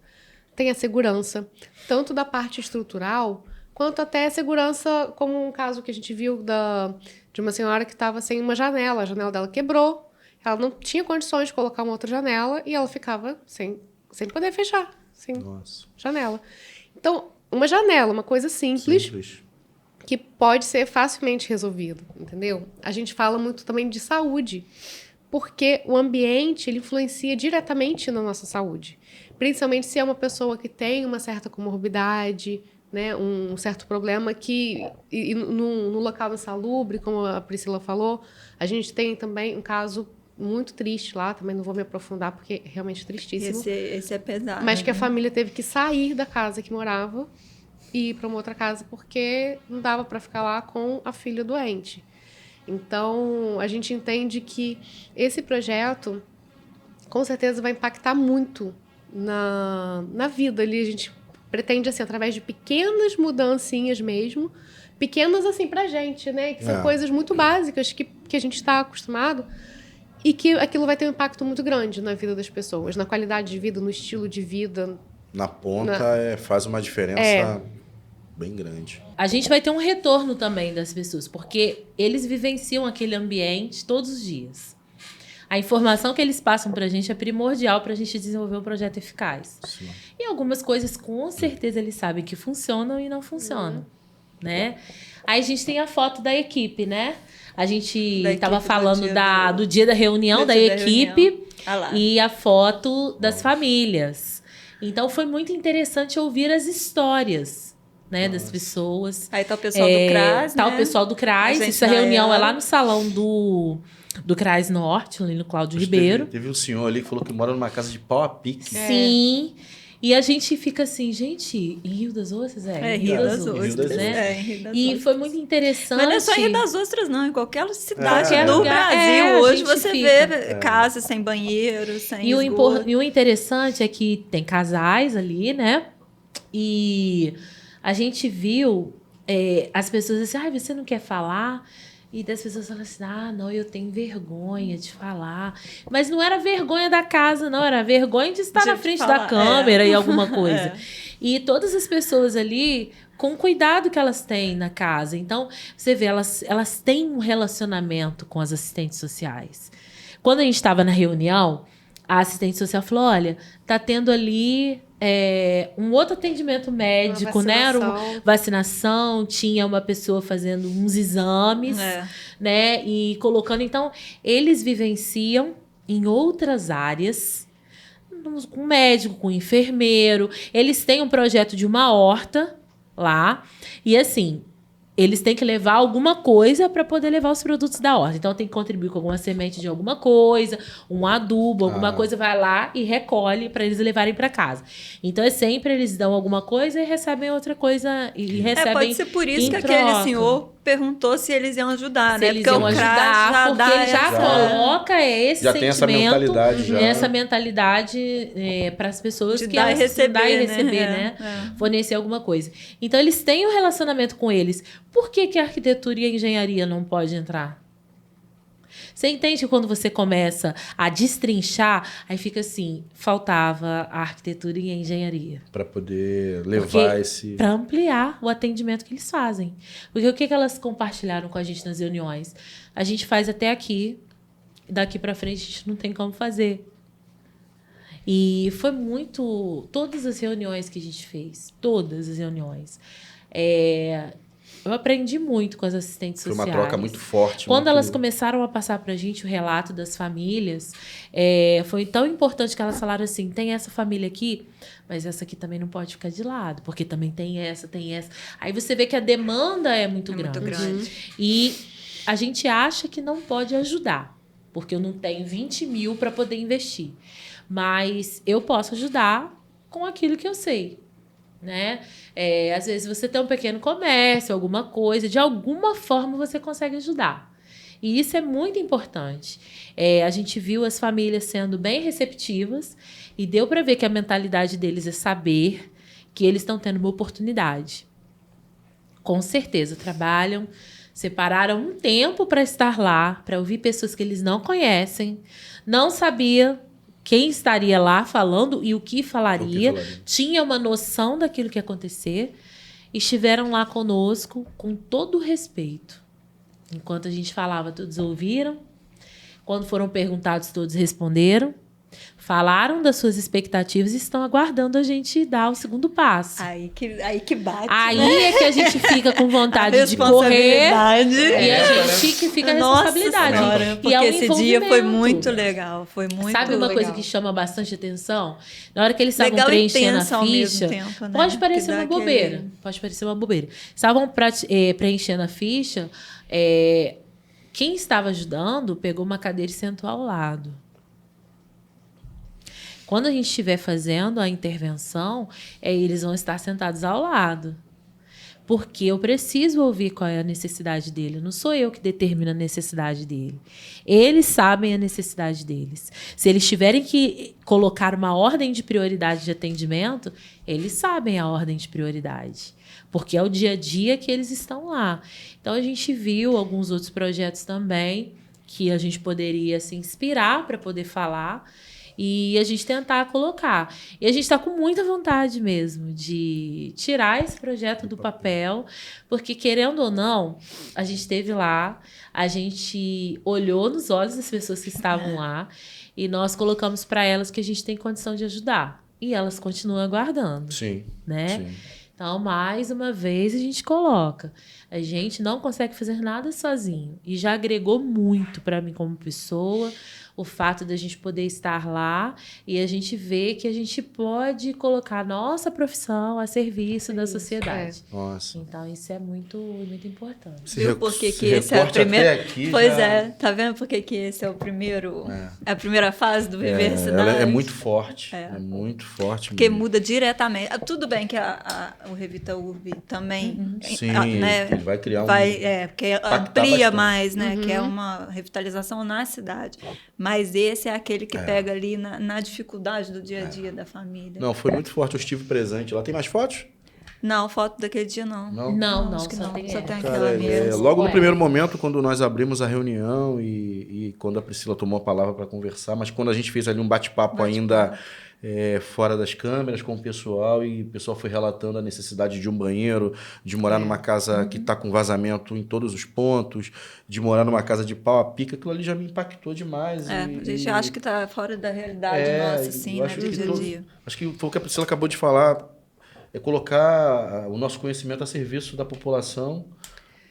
Tem a segurança, tanto da parte estrutural, quanto até a segurança, como um caso que a gente viu de uma senhora que estava sem uma janela. A janela dela quebrou, ela não tinha condições de colocar uma outra janela e ela ficava sem poder fechar, sem janela. Então, uma janela, uma coisa simples. Que pode ser facilmente resolvido, entendeu? A gente fala muito também de saúde, porque o ambiente ele influencia diretamente na nossa saúde. Principalmente se é uma pessoa que tem uma certa comorbidade, né, um certo problema que no local insalubre, como a Priscila falou, a gente tem também um caso muito triste lá, também não vou me aprofundar porque é realmente tristíssimo. Esse é pesado. Mas que a família teve que sair da casa que morava e ir para uma outra casa porque não dava para ficar lá com a filha doente. Então, a gente entende que esse projeto, com certeza, vai impactar muito na vida ali. A gente pretende, assim, através de pequenas mudancinhas mesmo, pequenas, assim, pra gente, né? Que são coisas muito básicas que a gente está acostumado e que aquilo vai ter um impacto muito grande na vida das pessoas, na qualidade de vida, no estilo de vida. Na ponta, faz uma diferença bem grande. A gente vai ter um retorno também das pessoas, porque eles vivenciam aquele ambiente todos os dias. A informação que eles passam pra gente é primordial pra gente desenvolver um projeto eficaz. Sim. E algumas coisas, com certeza, eles sabem que funcionam e não funcionam, né? Aí a gente tem a foto da equipe, né? A gente estava falando do dia da reunião da equipe e a foto das famílias. Então, foi muito interessante ouvir as histórias, né, das pessoas. Aí tá o pessoal do CRAS, Tá né? o pessoal do CRAS. Essa reunião é lá no salão do CRAS Norte, ali no Cláudio Ribeiro. Teve um senhor ali que falou que mora numa casa de pau a pique. Sim. E a gente fica assim, gente, em Rio das Ostras? Rio das Ostras, né? Rio das E Ostras. foi muito interessante. Mas não é só em Rio das Ostras, não. Em qualquer cidade Qualquer do lugar. Brasil. Hoje a gente você fica. vê casas sem banheiro, sem E esgoto. o interessante é que tem casais ali, né? E a gente viu as pessoas assim, você não quer falar? E das pessoas falam assim, não, eu tenho vergonha de falar. Mas não era vergonha da casa, não. Era vergonha de estar na frente da câmera e alguma coisa. E todas as pessoas ali, com o cuidado que elas têm na casa. Então, você vê, elas têm um relacionamento com as assistentes sociais. Quando a gente estava na reunião, a assistente social falou, olha, tá tendo ali um outro atendimento médico, né? Vacinação, tinha uma pessoa fazendo uns exames, né? E colocando... Então, eles vivenciam em outras áreas, com médico, com enfermeiro. Eles têm um projeto de uma horta lá. E assim... Eles têm que levar alguma coisa para poder levar os produtos da horta. Então, tem que contribuir com alguma semente de alguma coisa, um adubo, alguma coisa, vai lá e recolhe para eles levarem para casa. Então, sempre eles dão alguma coisa e recebem outra coisa e recebem pode ser por isso que troca. aquele senhor perguntou se eles iam ajudar, Se né? eles iam ajudar, porque ele já coloca esse já sentimento, tem essa mentalidade já. essa mentalidade para as pessoas de que dar e receber, receber, né? Fornecer alguma coisa. Então, eles têm um relacionamento com eles. Por que a arquitetura e a engenharia não pode entrar? Você entende que quando você começa a destrinchar, aí fica assim, faltava a arquitetura e a engenharia. Para poder levar esse... Para ampliar o atendimento que eles fazem. Porque o que elas compartilharam com a gente nas reuniões? A gente faz até aqui, daqui para frente a gente não tem como fazer. E foi muito... Todas as reuniões que a gente fez, todas as reuniões... eu aprendi muito com as assistentes Foi sociais. uma troca muito forte. Quando muito... elas começaram a passar pra gente o relato das famílias, foi tão importante que elas falaram assim, tem essa família aqui, mas essa aqui também não pode ficar de lado, porque também tem essa. Aí você vê que a demanda é muito grande. Muito grande. E a gente acha que não pode ajudar, porque eu não tenho 20 mil para poder investir. Mas eu posso ajudar com aquilo que eu sei, né? Às vezes você tem um pequeno comércio, alguma coisa, de alguma forma você consegue ajudar. E isso é muito importante. A gente viu as famílias sendo bem receptivas e deu para ver que a mentalidade deles é saber que eles estão tendo uma oportunidade. Com certeza, trabalham, separaram um tempo para estar lá, para ouvir pessoas que eles não conhecem, não sabia quem estaria lá falando e o que falaria, tinha uma noção daquilo que ia acontecer, e estiveram lá conosco com todo o respeito. Enquanto a gente falava, todos ouviram. Quando foram perguntados, todos responderam. Falaram das suas expectativas e estão aguardando a gente dar o segundo passo. Aí que bate, Aí né? é que a gente fica com vontade de correr. E a gente que fica a responsabilidade. Senhora, porque e é esse dia foi muito legal. Foi muito Sabe uma legal. coisa que chama bastante atenção? Na hora que eles estavam legal preenchendo a ao mesmo ficha, tempo, né? pode parecer uma aquele... bobeira. Pode parecer uma bobeira. Estavam preenchendo a ficha, quem estava ajudando pegou uma cadeira e sentou ao lado. Quando a gente estiver fazendo a intervenção, eles vão estar sentados ao lado. Porque eu preciso ouvir qual é a necessidade dele. Não sou eu que determino a necessidade dele. Eles sabem a necessidade deles. Se eles tiverem que colocar uma ordem de prioridade de atendimento, eles sabem a ordem de prioridade. Porque é o dia a dia que eles estão lá. Então, a gente viu alguns outros projetos também que a gente poderia se inspirar para poder falar e a gente tentar colocar. E a gente está com muita vontade mesmo de tirar esse projeto do papel, porque, querendo ou não, a gente esteve lá, a gente olhou nos olhos das pessoas que estavam lá e nós colocamos para elas que a gente tem condição de ajudar. E elas continuam aguardando. Sim. Né? Sim. Então, mais uma vez, a gente coloca. A gente não consegue fazer nada sozinho. E já agregou muito para mim como pessoa, o fato da gente poder estar lá e a gente ver que a gente pode colocar a nossa profissão a serviço da sociedade. Nossa. Então, isso é muito, muito importante. Viu por que esse é o primeiro? Pois é, tá vendo por que esse é o primeiro? É a primeira fase do Viver Cidade? Ela é muito forte. É muito forte. Porque muda diretamente. Tudo bem que o Revita Urb também... Sim, né, ele vai criar porque amplia mais, né? Que é uma revitalização na cidade. Mas esse é aquele que pega ali na dificuldade do dia a dia da família. Não, foi muito forte. Eu estive presente. Lá tem mais fotos? Não, foto daquele dia não. Não, acho que só não. tem Só tem essa. aquela mesmo. Logo no primeiro momento, quando nós abrimos a reunião e quando a Priscila tomou a palavra para conversar, mas quando a gente fez ali um bate-papo ainda fora das câmeras com o pessoal, e o pessoal foi relatando a necessidade de um banheiro, de morar numa casa que está com vazamento em todos os pontos, de morar numa casa de pau a pica, aquilo ali já me impactou demais. A gente acha que está fora da realidade nossa, assim, né, do dia a dia. Acho que foi o que a Priscila acabou de falar, é colocar o nosso conhecimento a serviço da população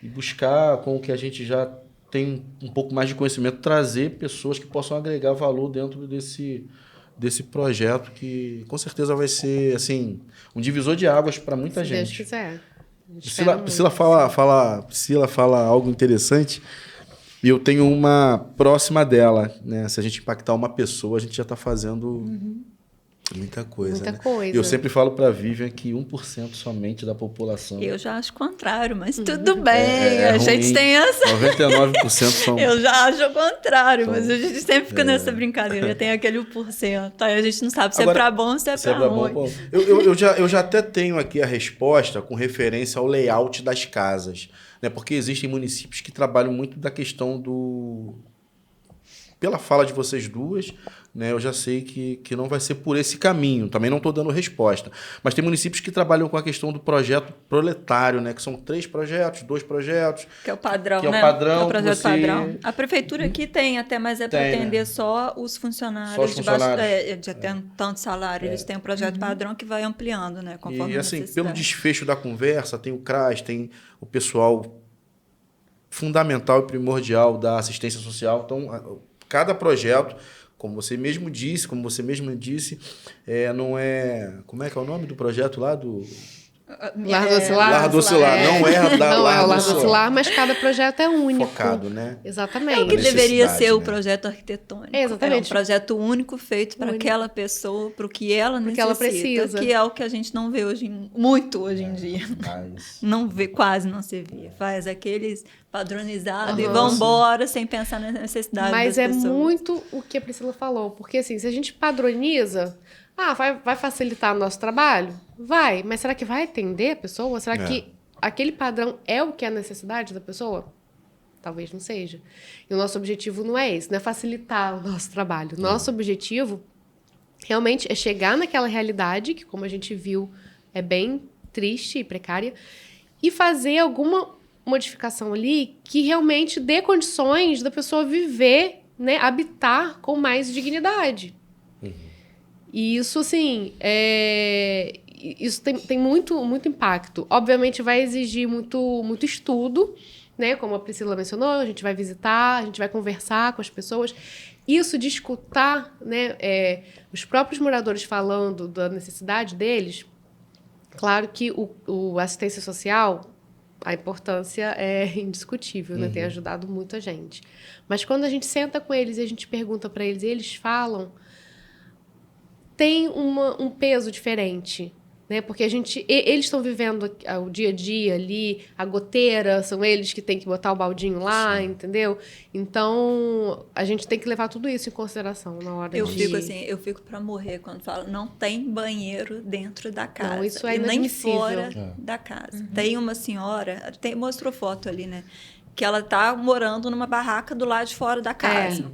e buscar, com o que a gente já tem um pouco mais de conhecimento, trazer pessoas que possam agregar valor dentro desse projeto, que com certeza vai ser assim um divisor de águas para muita gente. Se Deus quiser. Priscila fala algo interessante, e eu tenho uma próxima dela, né? Se a gente impactar uma pessoa, a gente já está fazendo muita coisa. Muita né? coisa. Eu sempre falo para a Vivian que 1% somente da população. Eu já acho o contrário, mas tudo bem. A gente ruim. tem essa. 99% são. Eu já acho o contrário, mas a gente sempre fica nessa brincadeira. Tem aquele 1%. Aí a gente não sabe se é para bom ou se é para ruim. Bom. Eu já até tenho aqui a resposta com referência ao layout das casas. Né? Porque existem municípios que trabalham muito da questão do... Pela fala de vocês duas, né, eu já sei que não vai ser por esse caminho. Também não estou dando resposta. Mas tem municípios que trabalham com a questão do projeto proletário, né, que são 3 projetos, 2 projetos. Que é o padrão, que né? É o padrão. É o projeto você... padrão. A prefeitura aqui tem até, mas é para atender, né, só os funcionários. Só os funcionários. De até tanto salário. Eles têm um projeto padrão que vai ampliando, né, conforme e, a assim, necessidade. pelo desfecho da conversa, tem o CRAS, tem o pessoal fundamental e primordial da assistência social. Então, cada projeto, como você mesmo disse, não é... Como é que é o nome do projeto lá? Lar do Lar. Lar do Lar. Não é da não Lar é o do Lar do Lar, mas cada projeto é único. Focado, né? Exatamente. É o que deveria ser, né, o né, projeto arquitetônico. Exatamente. É um projeto único feito para aquela pessoa, para o que ela necessita, ela precisa. Que é o que a gente não vê muito hoje em dia. Não vê, quase não se vê. Faz aqueles padronizados e vão embora sem pensar na necessidade mas das pessoas. Mas é muito o que a Priscila falou, porque assim, se a gente padroniza, vai facilitar o nosso trabalho? Vai, mas será que vai atender a pessoa? Será que aquele padrão é o que é a necessidade da pessoa? Talvez não seja. E o nosso objetivo não é esse, não é facilitar o nosso trabalho. Nosso objetivo realmente é chegar naquela realidade, que como a gente viu, é bem triste e precária, e fazer alguma modificação ali que realmente dê condições da pessoa viver, né, habitar com mais dignidade. E isso, assim, isso tem muito impacto. Obviamente, vai exigir muito estudo, né? Como a Priscila mencionou, a gente vai visitar, a gente vai conversar com as pessoas. Isso de escutar, né, os próprios moradores falando da necessidade deles, claro que o assistência social, a importância é indiscutível, né? Tem ajudado muita gente. Mas quando a gente senta com eles e a gente pergunta para eles, e eles falam, tem um peso diferente, né? Porque eles estão vivendo o dia a dia ali, a goteira, são eles que têm que botar o baldinho lá, sim, entendeu? Então, a gente tem que levar tudo isso em consideração na hora eu fico para morrer quando falo, não tem banheiro dentro da casa. Não, isso é e nem fora inadmissível. da casa. Tem uma senhora, mostrou foto ali, né? Que ela tá morando numa barraca do lado de fora da casa.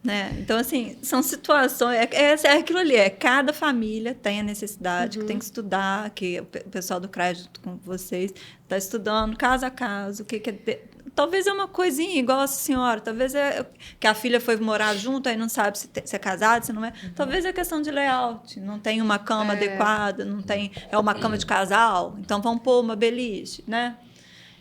Né? Então, assim, são situações... É aquilo ali, cada família tem a necessidade, que tem que estudar, que o pessoal do CRAS, junto com vocês, está estudando caso a caso, talvez é uma coisinha igual essa senhora, talvez é que a filha foi morar junto, aí não sabe se é casado, se não é. Talvez é questão de layout, não tem uma cama adequada, não tem... É uma cama de casal, então vão pôr uma beliche, né?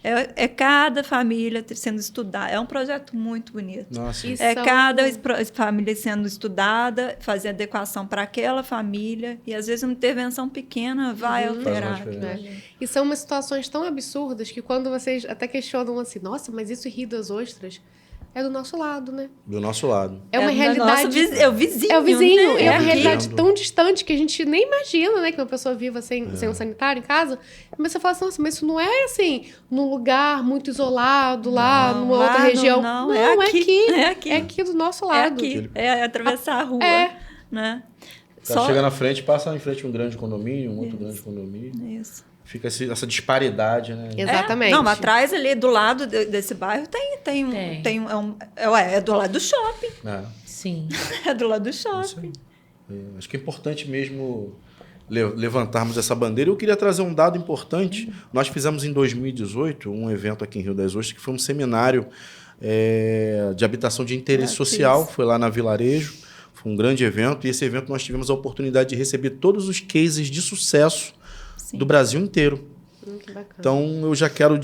É cada família sendo estudada. É um projeto muito bonito. Nossa. Cada família sendo estudada, fazer adequação para aquela família. E, às vezes, uma intervenção pequena vai alterar. E são umas situações tão absurdas que quando vocês até questionam assim, nossa, mas isso ri das ostras, é do nosso lado, né? Do nosso lado. É uma realidade... É o vizinho. É o vizinho. Né? É uma realidade tão distante que a gente nem imagina, né? Que uma pessoa viva sem um sanitário em casa. Mas você fala assim, nossa, mas isso não é assim, num lugar muito isolado, lá, numa outra região. Não, é aqui. É aqui do nosso lado. É aqui. É atravessar a rua. Né? O cara chega na frente, passa em frente a um grande condomínio, um outro grande condomínio. Isso. Fica essa disparidade, né? Exatamente. Não, atrás ali, do lado desse bairro, é do lado do shopping. Sim. É do lado do shopping. Acho que é importante mesmo levantarmos essa bandeira. Eu queria trazer um dado importante. Nós fizemos em 2018 um evento aqui em Rio das Ostras, que foi um seminário de habitação de interesse social. Foi lá na Vilarejo. Foi um grande evento. E esse evento nós tivemos a oportunidade de receber todos os cases de sucesso do Brasil inteiro. Que bacana. Então, eu já quero...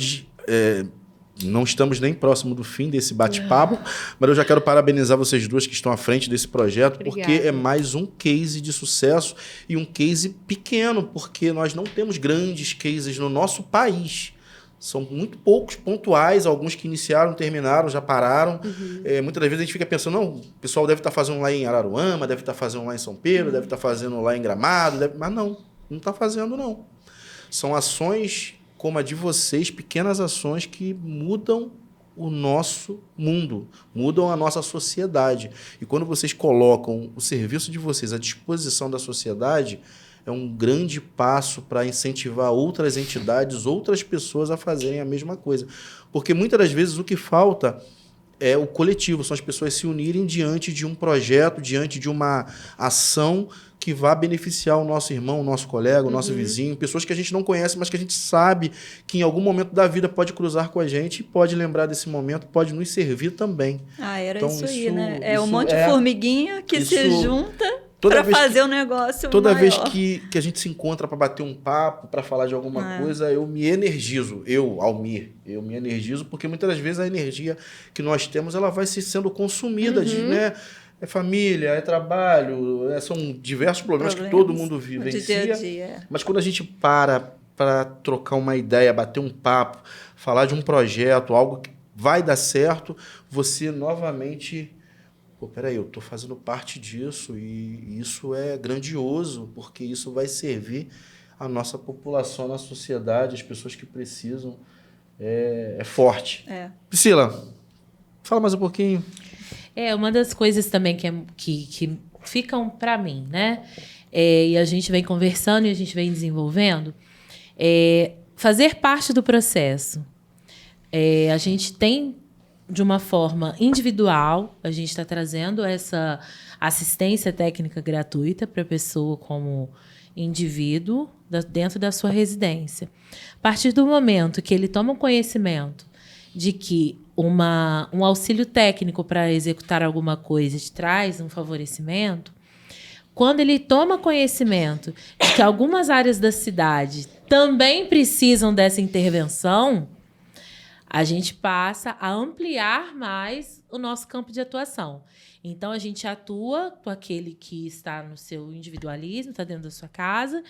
não estamos nem próximo do fim desse bate-papo, mas eu já quero parabenizar vocês duas que estão à frente desse projeto, Obrigada. Porque é mais um case de sucesso e um case pequeno, porque nós não temos grandes cases no nosso país. São muito poucos, pontuais, alguns que iniciaram, terminaram, já pararam. Muitas das vezes a gente fica pensando, não, o pessoal deve estar fazendo lá em Araruama, deve estar fazendo lá em São Pedro, deve estar fazendo lá em Gramado, mas não está fazendo, não. São ações como a de vocês, pequenas ações que mudam o nosso mundo, mudam a nossa sociedade. E quando vocês colocam o serviço de vocês à disposição da sociedade, é um grande passo para incentivar outras entidades, outras pessoas a fazerem a mesma coisa. Porque muitas das vezes o que falta é o coletivo, são as pessoas se unirem diante de um projeto, diante de uma ação que vá beneficiar o nosso irmão, o nosso colega, o nosso vizinho, pessoas que a gente não conhece, mas que a gente sabe que em algum momento da vida pode cruzar com a gente e pode lembrar desse momento, pode nos servir também. Era então, isso aí, né? É isso um monte de formiguinha que se junta para fazer o negócio toda maior. vez que a gente se encontra para bater um papo, para falar de alguma coisa, eu me energizo. Almir, eu me energizo, porque muitas das vezes a energia que nós temos, ela vai se sendo consumida, né? É família, é trabalho, são diversos problemas que todo mundo vivencia. Dia a dia. Mas quando a gente para trocar uma ideia, bater um papo, falar de um projeto, algo que vai dar certo, você novamente... Pô, peraí, eu estou fazendo parte disso e isso é grandioso, porque isso vai servir a nossa população, na sociedade, as pessoas que precisam. É forte. Priscila, fala mais um pouquinho. Uma das coisas também que ficam para mim, né? E a gente vem conversando e a gente vem desenvolvendo, fazer parte do processo. A gente tem, de uma forma individual, a gente está trazendo essa assistência técnica gratuita para a pessoa como indivíduo dentro da sua residência. A partir do momento que ele toma conhecimento de que um auxílio técnico para executar alguma coisa te traz um favorecimento, quando ele toma conhecimento de que algumas áreas da cidade também precisam dessa intervenção, a gente passa a ampliar mais o nosso campo de atuação. Então, a gente atua com aquele que está no seu individualismo, está dentro da sua casa,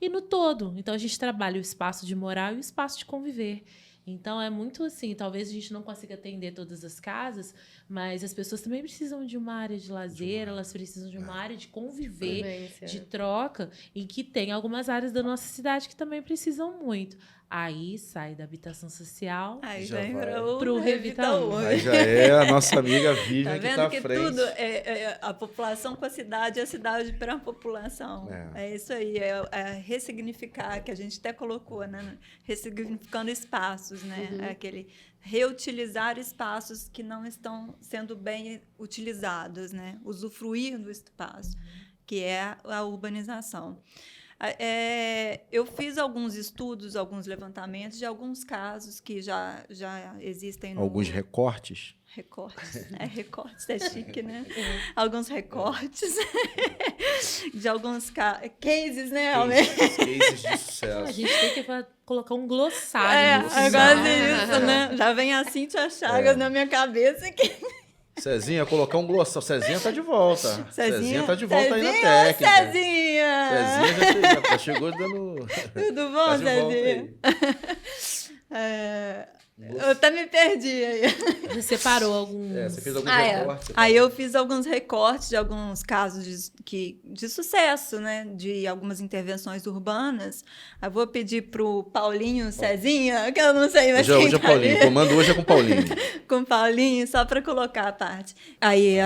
e no todo. Então, a gente trabalha o espaço de morar e o espaço de conviver. Então, é muito assim, talvez a gente não consiga atender todas as casas, mas as pessoas também precisam de uma área de lazer, elas precisam de uma área de conviver, de troca, e que tem algumas áreas da nossa cidade que também precisam muito. Aí sai da habitação social para o Revitaú. Aí já é a nossa amiga Vivian que está à frente. Tudo é a população com a cidade e a cidade para a população. É isso aí, é ressignificar, que a gente até colocou, né? Ressignificando espaços, né? É aquele reutilizar espaços que não estão sendo bem utilizados, né? Usufruir do espaço, que é a urbanização. Eu fiz alguns estudos, alguns levantamentos de alguns casos que já existem. Alguns recortes? Recortes, recortes é chique, né? Alguns recortes de alguns cases, né? Cases de sucesso. A gente tem que colocar um glossário. Agora isso, né? Já vem a Cíntia Chagas na minha cabeça que... Cezinha, colocar um glossário. Cezinha tá de volta. Cezinha tá de volta aí na técnica. Cezinha já chegou dando... Tudo bom, Cezinha? Eu até me perdi aí. Você separou alguns... Você fez alguns recortes. Aí eu fiz alguns recortes de alguns casos de sucesso, né? De algumas intervenções urbanas. Aí vou pedir pro Paulinho Cezinha, que eu não sei mais Hoje é o Paulinho. O comando hoje é com o Paulinho. Com o Paulinho, só para colocar a parte. Aí,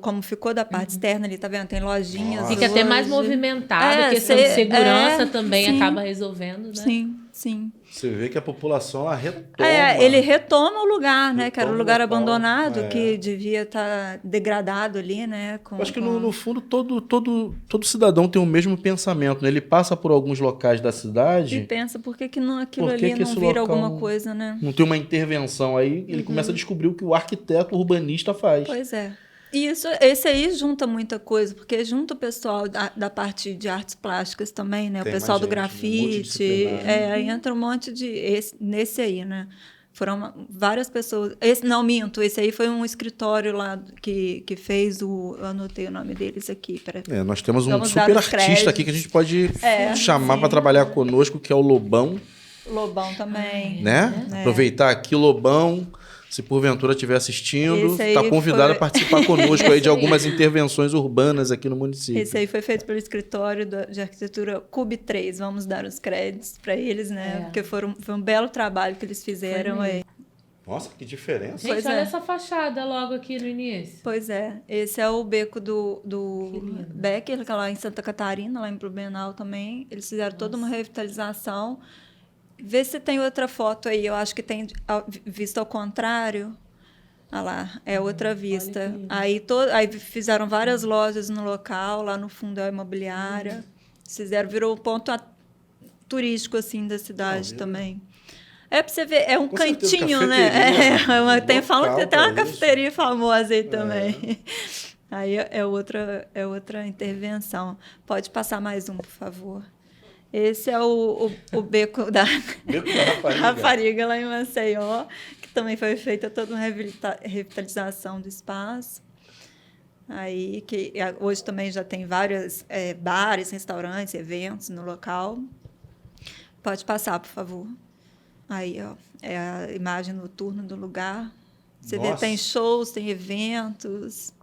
como ficou da parte externa ali, tá vendo? Tem lojinhas. Fica até mais movimentado, a questão de segurança também acaba resolvendo, né? Sim. Você vê que a população ela retoma. Ele retoma o lugar, né? Que era um lugar abandonado, que devia estar degradado ali, né? Acho que no fundo todo cidadão tem o mesmo pensamento, né? Ele passa por alguns locais da cidade e pensa por que aquilo ali não vira alguma coisa, né? Não tem uma intervenção aí, ele começa a descobrir o que o arquiteto urbanista faz. Pois é. E esse aí junta muita coisa, porque junta o pessoal da parte de artes plásticas também, né? O pessoal do grafite. Aí entra um monte de... Nesse aí, né? Foram várias pessoas... Esse aí foi um escritório lá que fez o... Eu anotei o nome deles aqui. Nós temos um super artista aqui que a gente pode chamar para trabalhar conosco, que é o Lobão. Lobão também. Né? Aproveitar aqui, Lobão... Se porventura estiver assistindo, está convidado a participar conosco aí de algumas intervenções urbanas aqui no município. Esse aí foi feito pelo escritório de arquitetura Cube 3. Vamos dar os créditos para eles, né? Porque foi um belo trabalho que eles fizeram aí. Nossa, que diferença. Gente, olha essa fachada logo aqui no início. Pois é. Esse é o beco do Becker, que é lá em Santa Catarina, lá em Blumenau também. Eles fizeram toda uma revitalização. Vê se tem outra foto aí. Eu acho que tem visto ao contrário. Ah lá, é outra vista. Aí fizeram várias lojas no local, lá no fundo é a imobiliária. Virou um ponto turístico assim da cidade também. É para você ver, é um cantinho, né? Falam que tem uma cafeteria famosa aí também. Aí é outra intervenção. Pode passar mais um, por favor. Esse é o beco da Rapariga, lá em Maceió, que também foi feita toda uma revitalização do espaço. Aí, que hoje também já tem vários bares, restaurantes, eventos no local. Pode passar, por favor. Aí, ó, é a imagem noturna do lugar. Você vê, tem shows, tem eventos.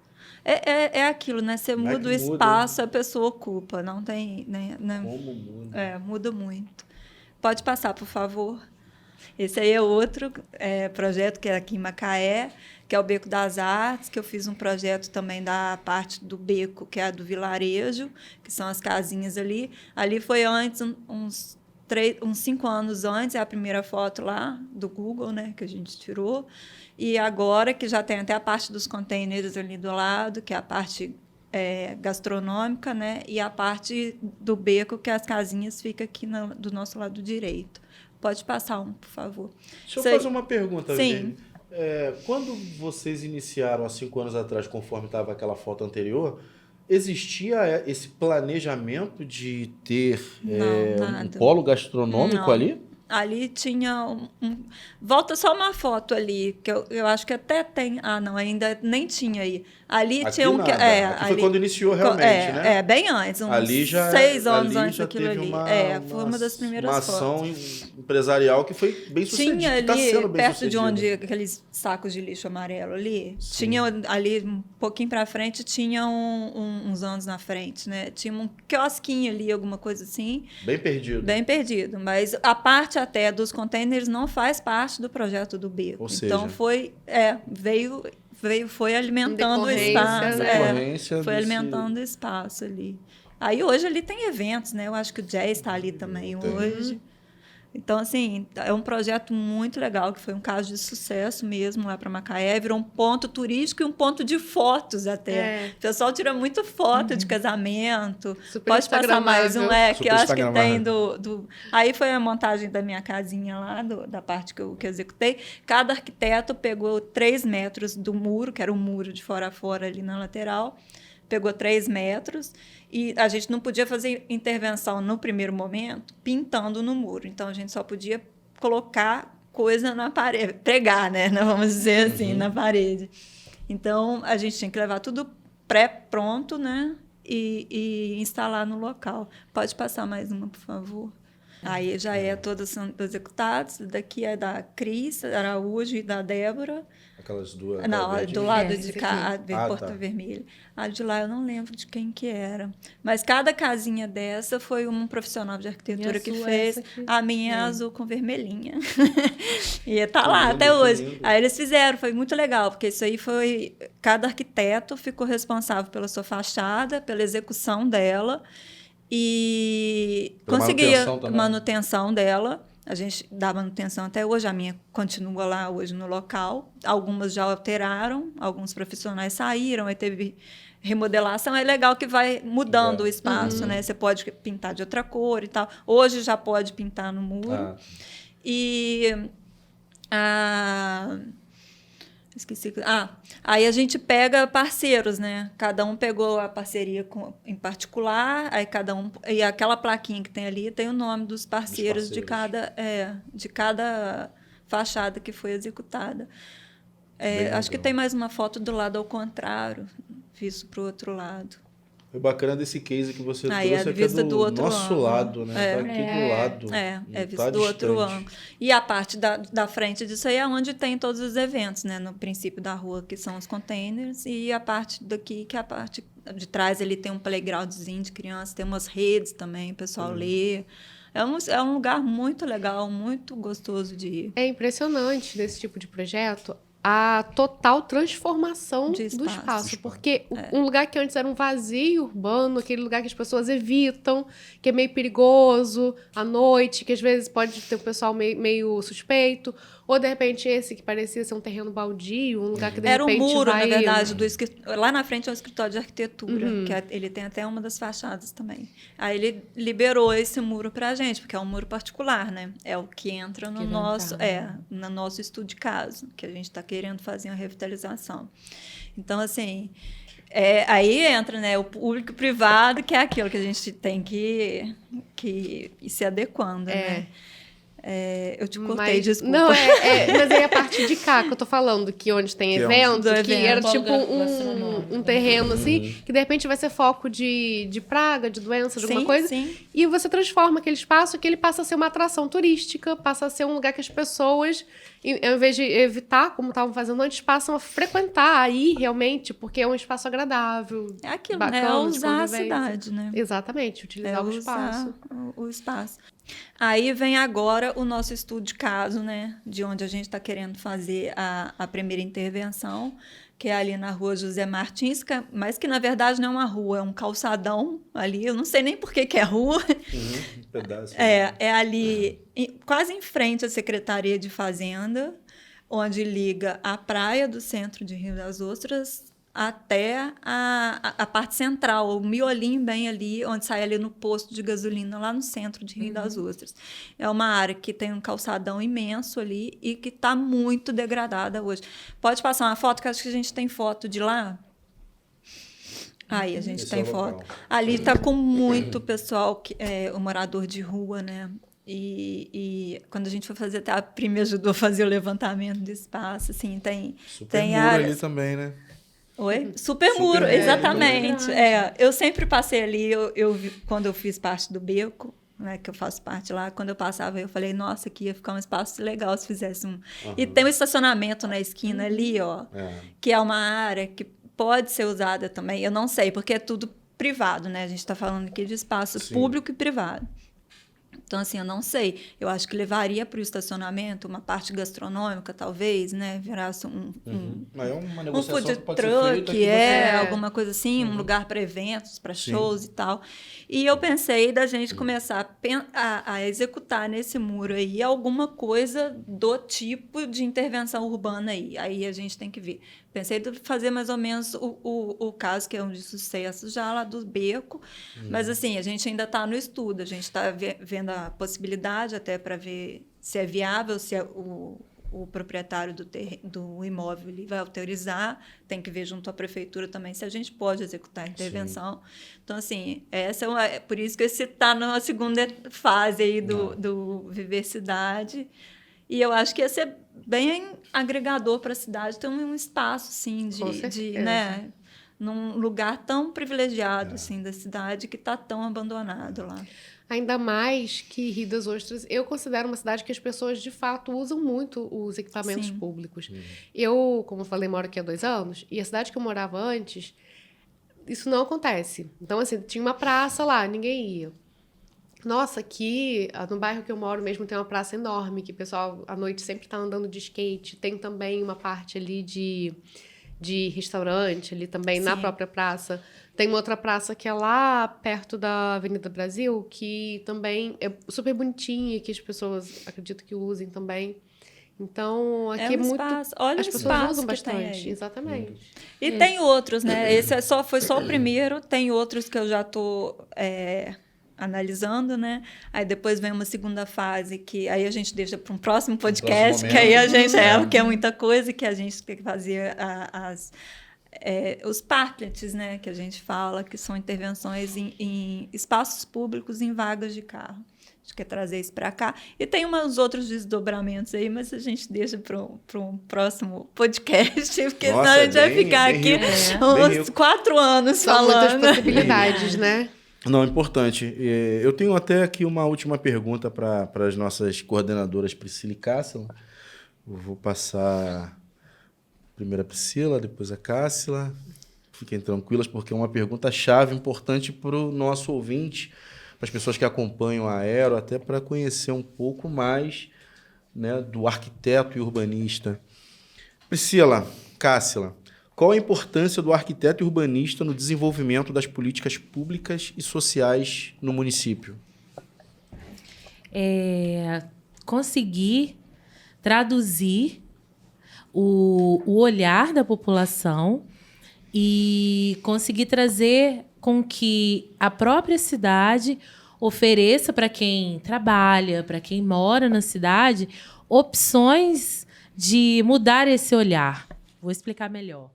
É aquilo, né? Você muda o espaço, a pessoa ocupa. Não tem... Né? Como muda? Muda muito. Pode passar, por favor. Esse aí é outro projeto que é aqui em Macaé, que é o Beco das Artes, que eu fiz um projeto também da parte do beco, que é a do vilarejo, que são as casinhas ali. Ali foi antes, uns 5 anos antes, é a primeira foto lá do Google, né, que a gente tirou. E agora que já tem até a parte dos containers ali do lado, que é a parte gastronômica, né, e a parte do beco, que as casinhas ficam aqui do nosso lado direito. Pode passar um, por favor. Deixa eu fazer uma pergunta, Eugênia. Quando vocês iniciaram há 5 anos atrás, conforme estava aquela foto anterior, existia esse planejamento de ter um polo gastronômico ali? Ali tinha volta só uma foto ali, que eu acho que até tem... Ah, não, ainda nem tinha aí. Ali aqui tinha nada. Aqui foi quando iniciou realmente, né? Bem antes, uns ali 6 anos antes daquilo ali. Foi uma das primeiras fotos. Uma ação empresarial que foi bem sucedida. Tinha ali, tá sendo bem perto sucedida. de onde aqueles sacos de lixo amarelo ali, tinha ali um pouquinho para frente, tinha uns anos na frente, né? Tinha um quiosquinho ali, alguma coisa assim. Bem perdido. Bem perdido, mas a parte até dos containers não faz parte do projeto do beco. Ou seja, então foi alimentando o espaço. Foi alimentando o espaço ali. Aí hoje ali tem eventos, né? Eu acho que o Jazz está ali também hoje. Então, assim, é um projeto muito legal, que foi um caso de sucesso mesmo lá para Macaé. Virou um ponto turístico e um ponto de fotos até. O pessoal tira muito foto de casamento. Super Pode passar mais um, que eu acho que tem Aí foi a montagem da minha casinha lá, da parte que eu executei. Cada arquiteto pegou 3 metros do muro, que era um muro de fora a fora ali na lateral. Pegou 3 metros e a gente não podia fazer intervenção no primeiro momento pintando no muro. Então, a gente só podia colocar coisa na parede, pregar, né? Vamos dizer assim, na parede. Então, a gente tinha que levar tudo pré-pronto, né? E instalar no local. Pode passar mais uma, por favor. Aí já todas são executadas. Daqui é da Cris Araújo e da Débora. Aquelas duas... Não, do lado de cá, Porta Vermelha. A de lá eu não lembro de quem que era. Mas cada casinha dessa foi um profissional de arquitetura que fez. A minha é azul com vermelhinha. E tá lá até hoje. Lindo. Aí eles fizeram, foi muito legal, porque isso aí foi... Cada arquiteto ficou responsável pela sua fachada, pela execução dela. E conseguia manutenção dela. A gente dá manutenção até hoje. A minha continua lá hoje no local. Algumas já alteraram, alguns profissionais saíram, aí teve remodelação. É legal que vai mudando o espaço, né? Você pode pintar de outra cor e tal. Hoje já pode pintar no muro. E... Esqueci. Aí a gente pega parceiros, né? Cada um pegou a parceria em particular, aí cada um... E aquela plaquinha que tem ali tem o nome dos parceiros. De cada fachada que foi executada. Acho que tem mais uma foto do lado ao contrário, visto para o outro lado. O bacana desse case que você trouxe é que é do outro nosso lado, né? Tá aqui do lado. É visto do outro ângulo. E a parte da frente disso aí é onde tem todos os eventos, né? No princípio da rua, que são os containers, e a parte daqui, que é a parte de trás, ele tem um playgroundzinho de crianças, tem umas redes também, o pessoal lê. É um lugar muito legal, muito gostoso de ir. É impressionante desse tipo de projeto a total transformação do espaço. Porque um lugar que antes era um vazio urbano, aquele lugar que as pessoas evitam, que é meio perigoso à noite, que às vezes pode ter um pessoal meio suspeito. Ou, de repente, esse que parecia ser um terreno baldio, um lugar que, de Era um repente, muro, vai... na verdade, lá na frente é um escritório de arquitetura, ele tem até uma das fachadas também. Aí ele liberou esse muro pra gente, porque é um muro particular, né? É o que entra no nosso estudo de caso, que a gente está querendo fazer uma revitalização. Então, assim... aí entra, né, o público e o privado, que é aquilo que a gente tem que ir se adequando, né? Eu te cortei, desculpa. Não, mas aí a parte de cá que eu tô falando, que onde tem evento, que era tipo um terreno, assim, que de repente vai ser foco de praga, de doença, de alguma coisa. Sim. E você transforma aquele espaço que ele passa a ser uma atração turística, passa a ser um lugar que as pessoas, ao invés de evitar, como estavam fazendo antes, passam a frequentar aí realmente, porque é um espaço agradável. É aquilo, bacana, né? É usar a cidade, né? Exatamente, utilizar o espaço. O espaço. Aí vem agora o nosso estudo de caso, né? De onde a gente está querendo fazer a primeira intervenção, que é ali na rua José Martins, mas que na verdade não é uma rua, é um calçadão ali. Eu não sei nem por que é rua. Um pedaço. É ali, quase em frente à Secretaria de Fazenda, onde liga a praia do centro de Rio das Ostras até a parte central, o miolinho bem ali, onde sai ali no posto de gasolina, lá no centro de Rio das Ostras. É uma área que tem um calçadão imenso ali e que está muito degradada hoje. Pode passar uma foto, que acho que a gente tem foto de lá. Aí, a gente tem foto. Ali está com muito pessoal, o morador de rua, né? E quando a gente foi fazer, até a Pri me ajudou a fazer o levantamento do espaço, assim, tem muro áreas... ali também, né? Oi? Super muro, exatamente. Eu sempre passei ali, quando eu fiz parte do Beco, né, que eu faço parte lá, quando eu passava, eu falei, nossa, aqui ia ficar um espaço legal se fizesse um... E tem um estacionamento na esquina ali, ó, que é uma área que pode ser usada também, eu não sei, porque é tudo privado, né? A gente está falando aqui de espaço público e privado. Então, assim, eu não sei. Eu acho que levaria para o estacionamento uma parte gastronômica, talvez, né? Virasse Mas é uma negociação food que pode ser truck, alguma coisa assim, um lugar para eventos, para shows e tal. E eu pensei da gente começar a executar nesse muro aí alguma coisa do tipo de intervenção urbana aí. Aí a gente tem que ver. Pensei de fazer mais ou menos o caso, que é um de sucesso já lá do Beco, mas assim, a gente ainda está no estudo, a gente está vendo a possibilidade até para ver se é viável, se o proprietário do imóvel ele vai autorizar, tem que ver junto à prefeitura também se a gente pode executar a intervenção. Então, assim, por isso que esse está na segunda fase aí do Viver Cidade. E eu acho que ia ser bem agregador para a cidade ter um espaço, assim, né, num lugar tão privilegiado, assim, da cidade, que está tão abandonado lá. Ainda mais que Rio das Ostras, eu considero uma cidade que as pessoas, de fato, usam muito os equipamentos públicos. Eu, como eu falei, moro aqui há 2 anos, e a cidade que eu morava antes, isso não acontece. Então, assim, tinha uma praça lá, ninguém ia. Nossa, aqui no bairro que eu moro mesmo tem uma praça enorme, que o pessoal à noite sempre está andando de skate. Tem também uma parte ali de restaurante, ali também na própria praça. Tem uma outra praça que é lá perto da Avenida Brasil, que também é super bonitinha, que as pessoas acredito que usem também. Então, aqui é muito... Espaço. Olha as o pessoas espaço usam que bastante. tem aí. Exatamente. E tem outros, né? Esse foi só o primeiro, tem outros que eu já estou analisando, né? Aí depois vem uma segunda fase, que aí a gente deixa para um próximo podcast, que aí a gente porque é muita coisa, que a gente tem que fazer os parklets, né? Que a gente fala, que são intervenções em espaços públicos, em vagas de carro. A gente quer trazer isso para cá. E tem uns outros desdobramentos aí, mas a gente deixa para um próximo podcast, porque senão a gente vai ficar aqui uns 4 anos São falando. muitas possibilidades, né? Não, importante. Eu tenho até aqui uma última pergunta para as nossas coordenadoras Priscila e Cássila. Eu vou passar primeiro a Priscila, depois a Cássila. Fiquem tranquilas, porque é uma pergunta-chave importante para o nosso ouvinte, para as pessoas que acompanham a Aero, até para conhecer um pouco mais, né, do arquiteto e urbanista. Priscila, Cássila, qual a importância do arquiteto e urbanista no desenvolvimento das políticas públicas e sociais no município? Conseguir traduzir o olhar da população e conseguir trazer com que a própria cidade ofereça para quem trabalha, para quem mora na cidade, opções de mudar esse olhar. Vou explicar melhor.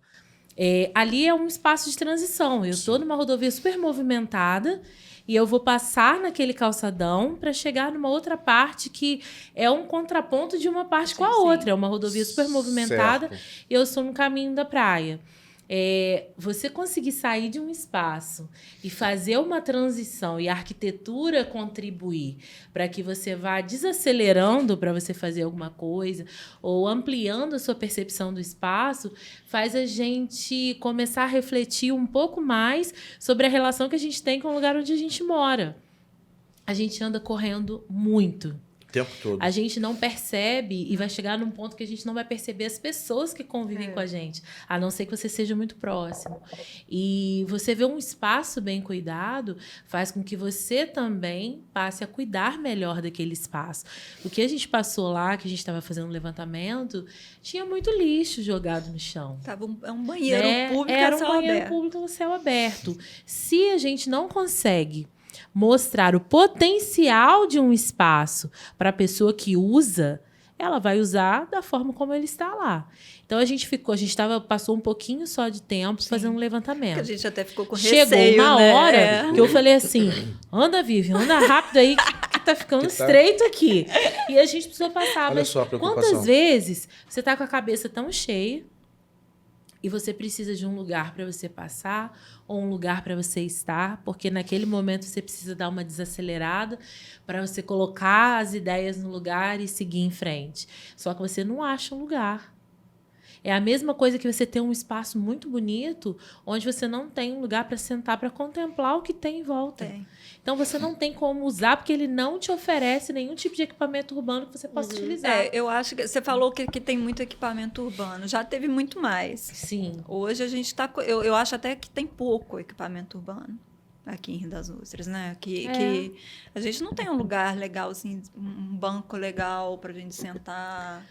Ali é um espaço de transição. Eu estou numa rodovia super movimentada e eu vou passar naquele calçadão para chegar numa outra parte que é um contraponto de uma parte com a outra. É uma rodovia super movimentada e eu estou no caminho da praia. Você conseguir sair de um espaço e fazer uma transição e a arquitetura contribuir para que você vá desacelerando para você fazer alguma coisa ou ampliando a sua percepção do espaço, faz a gente começar a refletir um pouco mais sobre a relação que a gente tem com o lugar onde a gente mora. A gente anda correndo muito. O tempo todo. A gente não percebe e vai chegar num ponto que a gente não vai perceber as pessoas que convivem com a gente, a não ser que você seja muito próximo. E você ver um espaço bem cuidado faz com que você também passe a cuidar melhor daquele espaço. O que a gente passou lá, que a gente estava fazendo um levantamento, tinha muito lixo jogado no chão. Tava um banheiro público Era a céu um banheiro aberto. público no céu aberto. Se a gente não consegue mostrar o potencial de um espaço para a pessoa que usa, ela vai usar da forma como ele está lá. Então a gente passou um pouquinho só de tempo fazendo um levantamento. Que a gente até ficou com Chegou receio, uma né? hora que eu falei assim: anda, Vivian, anda rápido aí, que tá ficando estreito aqui. E a gente precisou passar. Olha Mas só a preocupação. quantas vezes você tá com a cabeça tão cheia e você precisa de um lugar para você passar ou um lugar para você estar, porque naquele momento você precisa dar uma desacelerada para você colocar as ideias no lugar e seguir em frente. Só que você não acha um lugar. É a mesma coisa que você ter um espaço muito bonito onde você não tem um lugar para sentar para contemplar o que tem em volta. Então, você não tem como usar porque ele não te oferece nenhum tipo de equipamento urbano que você possa utilizar. Eu acho que você falou que tem muito equipamento urbano. Já teve muito mais. Sim. Hoje a gente está... Eu acho até que tem pouco equipamento urbano aqui em Rio das Ostras, né? Que a gente não tem um lugar legal, assim, um banco legal para a gente sentar...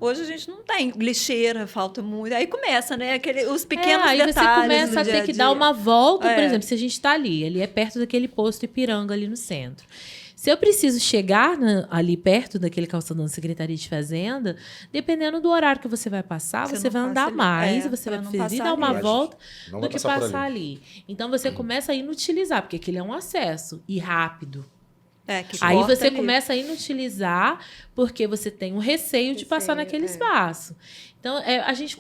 Hoje a gente não tem lixeira, falta muito. Aí começa, né? Os pequenos aí detalhes. Aí você começa a dia ter que dia. dar uma volta, por exemplo, se a gente está ali é perto daquele posto Ipiranga ali no centro. Se eu preciso chegar ali perto daquele calçadão da Secretaria de Fazenda, dependendo do horário que você vai passar, você vai andar mais, você vai precisar dar uma volta do que passar ali. Então você começa a inutilizar, porque aquele é um acesso e rápido. Aí você começa a inutilizar porque você tem um receio de passar naquele espaço. Então, a gente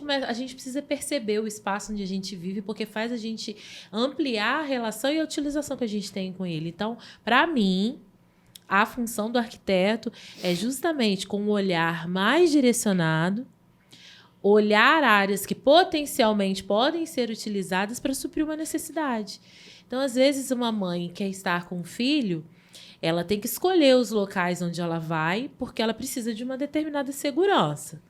precisa perceber o espaço onde a gente vive, porque faz a gente ampliar a relação e a utilização que a gente tem com ele. Então, para mim, a função do arquiteto é justamente com um olhar mais direcionado, olhar áreas que potencialmente podem ser utilizadas para suprir uma necessidade. Então, às vezes, uma mãe quer estar com um filho, ela tem que escolher os locais onde ela vai, porque ela precisa de uma determinada segurança.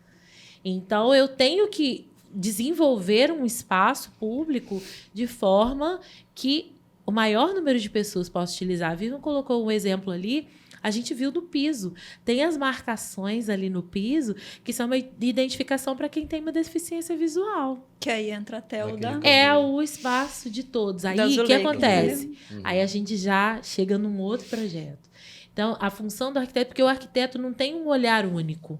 Então, eu tenho que desenvolver um espaço público de forma que o maior número de pessoas possa utilizar. A Vivian colocou um exemplo ali, a gente viu do piso. Tem as marcações ali no piso, que são uma identificação para quem tem uma deficiência visual. Que aí entra até o da... É o espaço de todos. Aí, o que acontece? Aí a gente já chega num outro projeto. Então, a função do arquiteto, porque o arquiteto não tem um olhar único.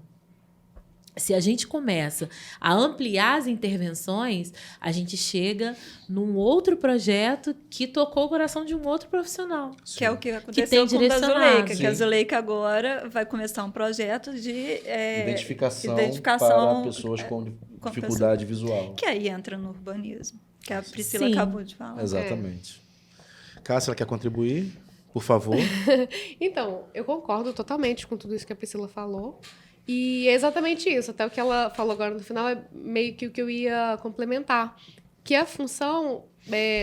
Se a gente começa a ampliar as intervenções, a gente chega num outro projeto que tocou o coração de um outro profissional. Sim. Que é o que aconteceu com a Zuleika. Que a Zuleika agora vai começar um projeto de identificação para pessoas com dificuldade visual. Que aí entra no urbanismo, que a Priscila acabou de falar. Exatamente. Cássia, ela quer contribuir? Por favor. Então, eu concordo totalmente com tudo isso que a Priscila falou. E é exatamente isso. Até o que ela falou agora no final é meio que o que eu ia complementar. Que a função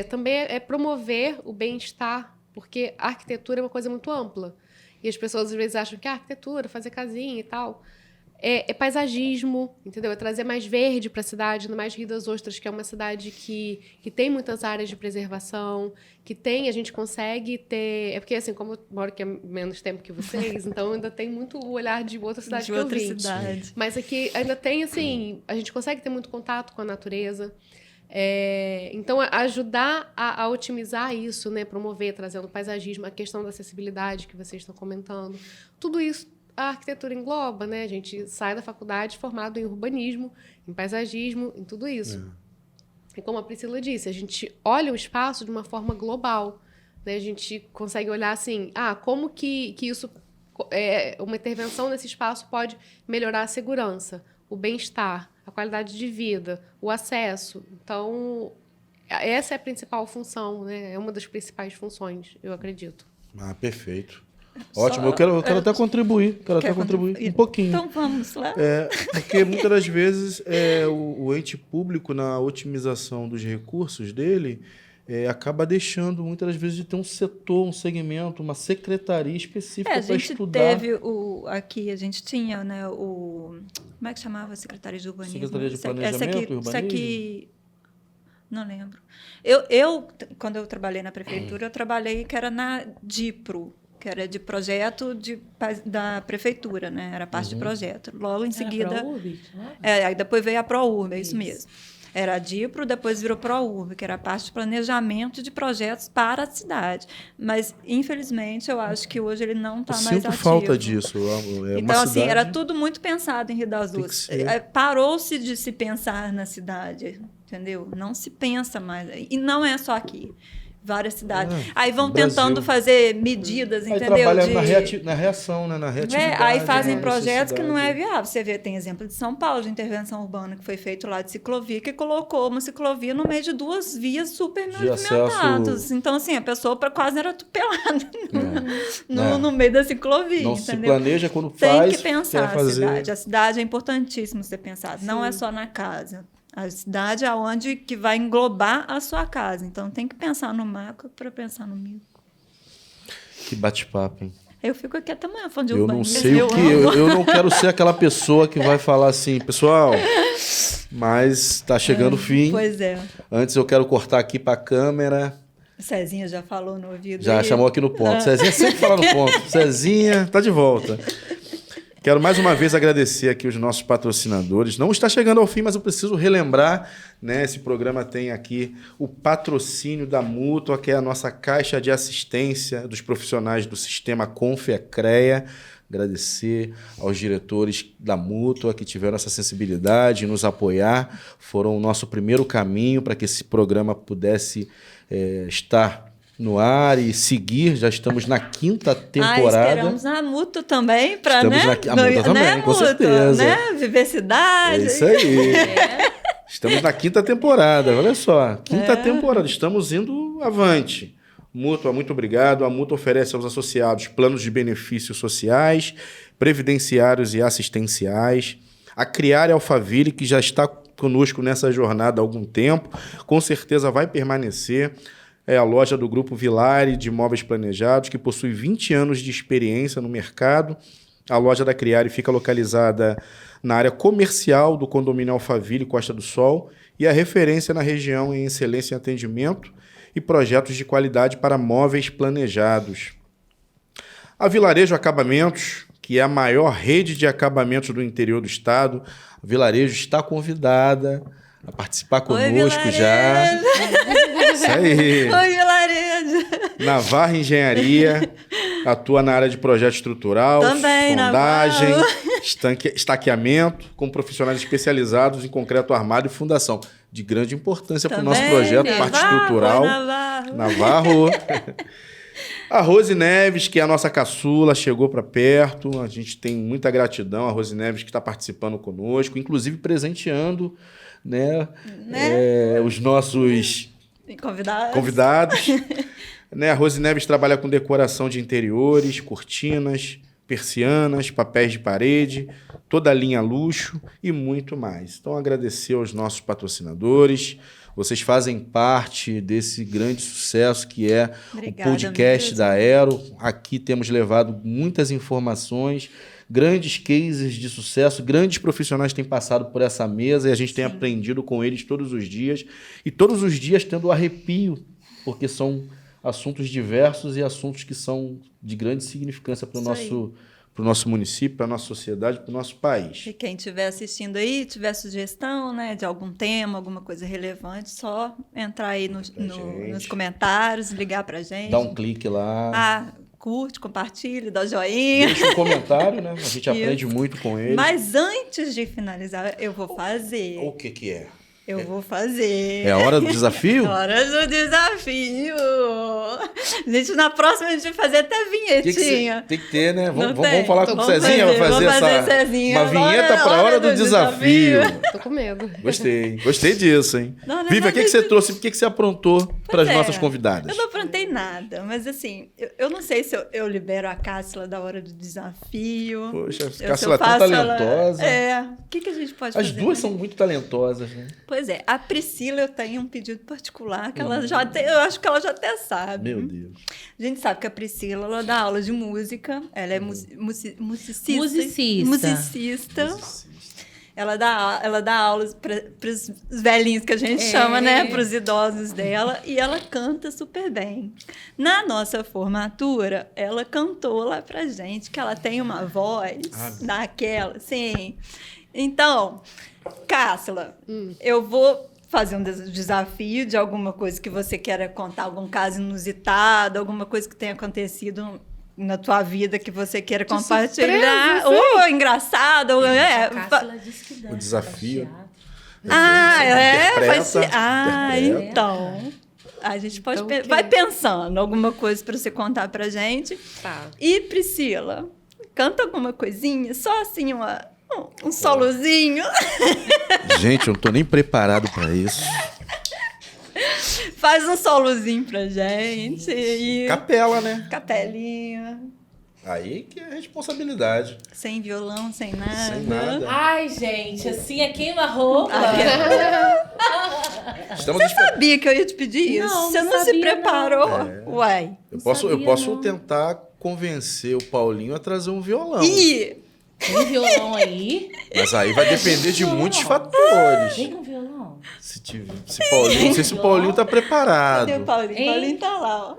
também é promover o bem-estar, porque a arquitetura é uma coisa muito ampla. E as pessoas às vezes acham que a arquitetura, fazer casinha e tal, é paisagismo, entendeu? É trazer mais verde para a cidade, ainda mais Rio das Ostras, que é uma cidade que tem muitas áreas de preservação, a gente consegue ter... É porque, assim, como eu moro aqui há menos tempo que vocês, então ainda tem muito o olhar de outra cidade que eu vim. Mas aqui ainda tem, assim, a gente consegue ter muito contato com a natureza. Então, ajudar a otimizar isso, né? Promover, trazendo paisagismo, a questão da acessibilidade que vocês estão comentando. Tudo isso a arquitetura engloba, né? A gente sai da faculdade formado em urbanismo, em paisagismo, em tudo isso. E como a Priscila disse, a gente olha o espaço de uma forma global, né? A gente consegue olhar assim, como que isso, uma intervenção nesse espaço pode melhorar a segurança, o bem-estar, a qualidade de vida, o acesso. Então, essa é a principal função, né? É uma das principais funções, eu acredito. Perfeito. Ótimo, eu quero até contribuir. Um pouquinho. Então vamos lá. Porque muitas das vezes o ente público, na otimização dos recursos dele, acaba deixando, muitas das vezes, de ter um setor, um segmento, uma secretaria específica para estudar. Aqui a gente tinha, né, como é que chamava a Secretaria de Urbanismo? Secretaria de Planejamento e Urbanismo? Essa aqui, não lembro. Quando eu trabalhei na prefeitura, eu trabalhei que era na DIPRO, que era de projeto da prefeitura, né? Era parte de projeto. Logo em seguida... ProURB? Aí depois veio a ProURB, é isso mesmo. Era a DIPRO, depois virou ProURB, que era a parte de planejamento de projetos para a cidade. Mas, infelizmente, eu acho que hoje ele não está mais ativo. Sinto falta disso. Então, assim, era tudo muito pensado em Rio das Ostras. Parou-se de se pensar na cidade, entendeu? Não se pensa mais. E não é só aqui. Várias cidades. Aí vão tentando fazer medidas, entendeu? Aí trabalha na reação, né? Na reatividade. Aí fazem projetos que não é viável. Você vê, tem exemplo de São Paulo, de intervenção urbana, que foi feito lá de ciclovia, que colocou uma ciclovia no meio de 2 vias super movimentadas. Então, assim, a pessoa quase era atropelada no meio da ciclovia, não entendeu? Se planeja quando faz. Tem que pensar a cidade. A cidade é importantíssimo ser pensado. Sim. Não é só na casa. A cidade é onde que vai englobar a sua casa. Então, tem que pensar no macro para pensar no micro. Que bate-papo, hein? Eu fico aqui até amanhã falando de urbanismo. urbanismo. Eu não sei o que... Eu não quero ser aquela pessoa que vai falar assim, pessoal, mas está chegando o fim. Pois é. Antes eu quero cortar aqui para a câmera. Cezinha já falou no ouvido. Já chamou aqui no ponto. Cezinha sempre fala no ponto. Cezinha, tá de volta. Quero mais uma vez agradecer aqui os nossos patrocinadores. Não está chegando ao fim, mas eu preciso relembrar, né? Esse programa tem aqui o patrocínio da Mútua, que é a nossa caixa de assistência dos profissionais do Sistema Confecreia. Agradecer aos diretores da Mútua que tiveram essa sensibilidade em nos apoiar. Foram o nosso primeiro caminho para que esse programa pudesse estar no ar e seguir. Já estamos na 5ª temporada. Esperamos a Mútua também, para, né? A Mútua também, né, com certeza. Né? Viversidade. É isso aí. Estamos na 5ª temporada, olha só. 5ª temporada, estamos indo avante. Mútua, muito obrigado. A Mútua oferece aos associados planos de benefícios sociais, previdenciários e assistenciais. A Criare Alphaville, que já está conosco nessa jornada há algum tempo, com certeza vai permanecer. É a loja do Grupo Vilari de Imóveis Planejados, que possui 20 anos de experiência no mercado. A loja da Criare fica localizada na área comercial do condomínio Alphaville, Costa do Sol, e é referência na região em excelência em atendimento e projetos de qualidade para móveis planejados. A Vilarejo Acabamentos, que é a maior rede de acabamentos do interior do estado, a Vilarejo está convidada a participar conosco. Oi, já. Isso aí. Oi, Vilarejo. Navarra Engenharia atua na área de projeto estrutural, também, sondagem, estaqueamento, com profissionais especializados em concreto armado e fundação. De grande importância para o nosso projeto, parte estrutural. Navarro. A Rose Neves, que é a nossa caçula, chegou para perto. A gente tem muita gratidão. A Rose Neves que está participando conosco, inclusive presenteando, né? Os nossos convidados. Né? A Rose Neves trabalha com decoração de interiores, cortinas, persianas, papéis de parede, toda a linha luxo e muito mais. Então, agradecer aos nossos patrocinadores, Vocês fazem parte desse grande sucesso que é Obrigada, o podcast mesmo. da Aero. Aqui temos levado muitas informações, grandes cases de sucesso, grandes profissionais têm passado por essa mesa e a gente tem aprendido com eles todos os dias. E todos os dias tendo arrepio, porque são assuntos diversos e assuntos que são de grande significância para o nosso município, para a nossa sociedade, para o nosso país. E quem estiver assistindo aí, tiver sugestão, né, de algum tema, alguma coisa relevante, só entrar aí nos comentários, ligar pra gente. Dá um clique lá. Curte, compartilhe, dá joinha. Deixa um comentário, né? A gente aprende muito com ele. Mas antes de finalizar, eu vou fazer. O que é? Eu vou fazer. É a hora do desafio? Hora do desafio! Gente, na próxima a gente vai fazer até vinhetinha. Tem que ter, né? Vamos tem? falar com o Vamos Cezinha, vai fazer vamos essa Cezinha. uma vinheta para a hora do desafio. Tô com medo. Gostei disso, hein? Não, Vivian, o que você trouxe? O que você aprontou para as nossas convidadas? Eu não aprontei nada, mas assim, eu não sei se eu libero a Cássila da hora do desafio. Poxa, a Cássila é tão talentosa. O que a gente pode As fazer? duas são muito talentosas, né? Pois é, a Priscila eu tenho um pedido particular que ela já tem, eu acho que ela já até sabe. Meu Deus. A gente sabe que a Priscila ela dá aula de música, ela é musicista. Ela dá aulas para os velhinhos que a gente chama, né? Para os idosos dela. E ela canta super bem. Na nossa formatura, ela cantou lá pra gente que ela tem uma voz daquela, sim. Então, Cássila, eu vou fazer um desafio de alguma coisa que você queira contar, algum caso inusitado, alguma coisa que tenha acontecido na tua vida que você queira compartilhar. Ou engraçado. O desafio. Vai ser. Então. A gente pode vai pensando alguma coisa para você contar pra gente. Tá. E Priscila, canta alguma coisinha, só assim um solozinho. Gente, eu não tô nem preparado para isso. Faz um solozinho pra gente. E... Capela, né? Capelinha. Aí que é responsabilidade. Sem violão, sem nada. Sem nada. Ai, gente, assim é queima-roupa. Você sabia que eu ia te pedir isso? Não, você não não se sabia, preparou? não. Uai. Eu posso tentar convencer o Paulinho a trazer um violão. Tem violão aí? Mas aí vai depender de muitos fatores. Vem com violão. Paulinho, não sei se o Paulinho tá preparado. Cadê o Paulinho? O Paulinho tá lá, ó.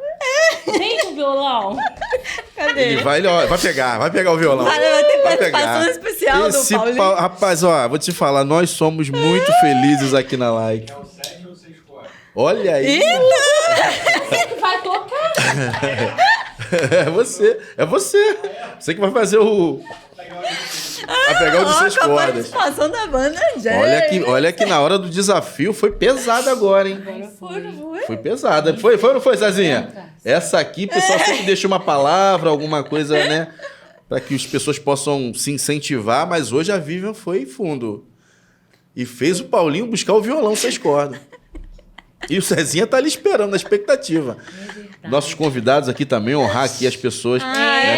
Vem com violão. Cadê? Ele vai pegar o violão. Vai ter Vai participação pegar. especial do Paulinho. Rapaz, ó, vou te falar, nós somos muito felizes aqui na Like. É o 7 ou 6 cordas? Olha aí. Você que vai tocar. É você. Você que vai fazer vai pegar o de 6 a cordas. participação da banda, gente. Olha que na hora do desafio foi pesada agora, hein? Foi pesada. Foi ou não foi, Zazinha? Essa aqui, o pessoal sempre deixa uma palavra, alguma coisa, né? Para que as pessoas possam se incentivar, mas hoje a Vivian foi fundo. E fez o Paulinho buscar o violão 6 cordas. E o Cezinha tá ali esperando, na expectativa. Nossos convidados aqui também, honrar aqui as pessoas que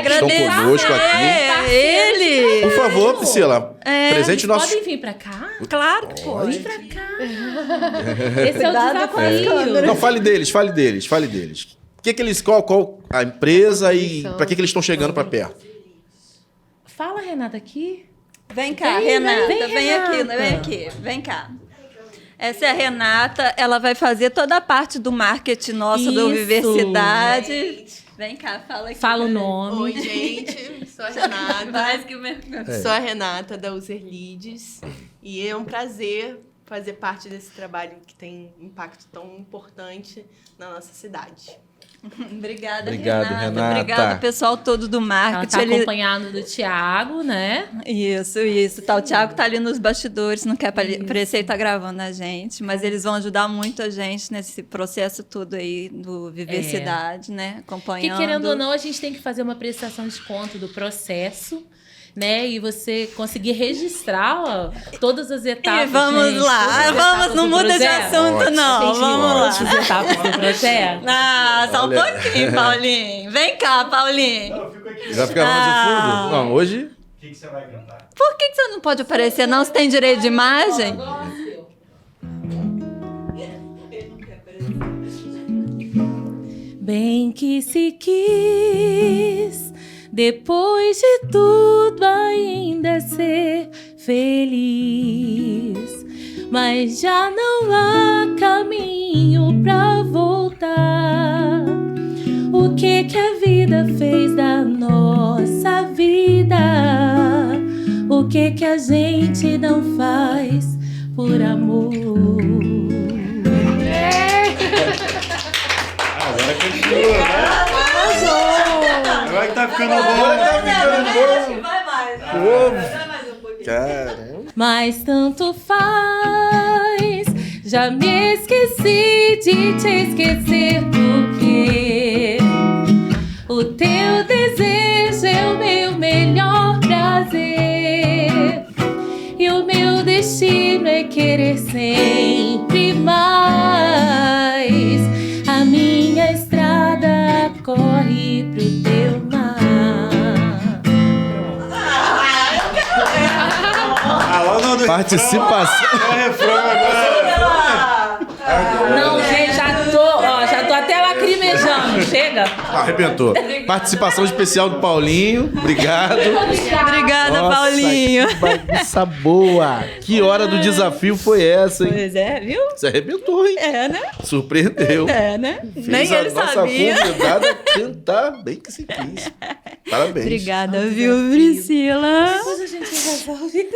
estão conosco aqui. Ele! Por favor, Priscila, presente nosso... Podem vir pra cá? Claro que pode. Vem pra cá. Esse é o Cuidado com as desafio. câmeras. Não, fale deles. Qual a empresa e para que eles estão chegando para perto? Fala, Renata, aqui. Vem cá, Vem, Renata. vem, Renata. Vem aqui. Vem cá. Essa é a Renata. Ela vai fazer toda a parte do marketing nosso do Isso. Universidade. Vem cá, fala aqui. Fala o nome. Oi, gente. Sou a Renata. Mais que Sou a Renata da User Leads. E é um prazer fazer parte desse trabalho que tem impacto tão importante na nossa cidade. Obrigado, Renata. Obrigado, pessoal todo do Ela marketing. tá acompanhando do Thiago, né? Isso. Tá, o Thiago tá ali nos bastidores, não quer aparecer e tá gravando a gente, mas eles vão ajudar muito a gente nesse processo todo aí do Viver Cidade, né? Acompanhando. Que querendo ou não, a gente tem que fazer uma prestação de conta do processo, né? E você conseguir registrar todas as etapas. E vamos gente, lá, todas as vamos, etapas não do muda de projeto. assunto, não. Entendi, Vamos lá. As etapas do projeto. Ah, só um Olha. pouquinho, Paulinho. Vem cá, Paulinho. Não, eu fico aqui. Já fica mais no fundo? Não, hoje... O que você vai cantar? Por que você não pode aparecer, não? Você tem direito de imagem? bem que se quis, depois de tudo ainda ser feliz. Mas já não há caminho pra voltar. O que a vida fez da nossa vida? O que a gente não faz por amor? Agora continua, né? Agora que tá ficando bom. Vai mais. Pô, Mais um pouquinho. caramba. Mas tanto faz, já me esqueci de te esquecer, porque o teu desejo é o meu melhor prazer, e o meu destino é querer sempre mais. A minha estrada corre pro teu mar. Participação. É o refrão agora. Não, gente, já tô até lacrimejando. Chega. Arrebentou. Participação especial do Paulinho. Obrigado. Obrigada, Nossa, Paulinho. Que bagunça boa. Que hora do desafio foi essa, hein? Pois é, viu? Você arrebentou, hein? É, né? Surpreendeu. É, né? Fez Nem a ele nossa sabia. convidada cantar bem que se quis. Parabéns. Obrigada, viu, Priscila? Depois a gente resolve.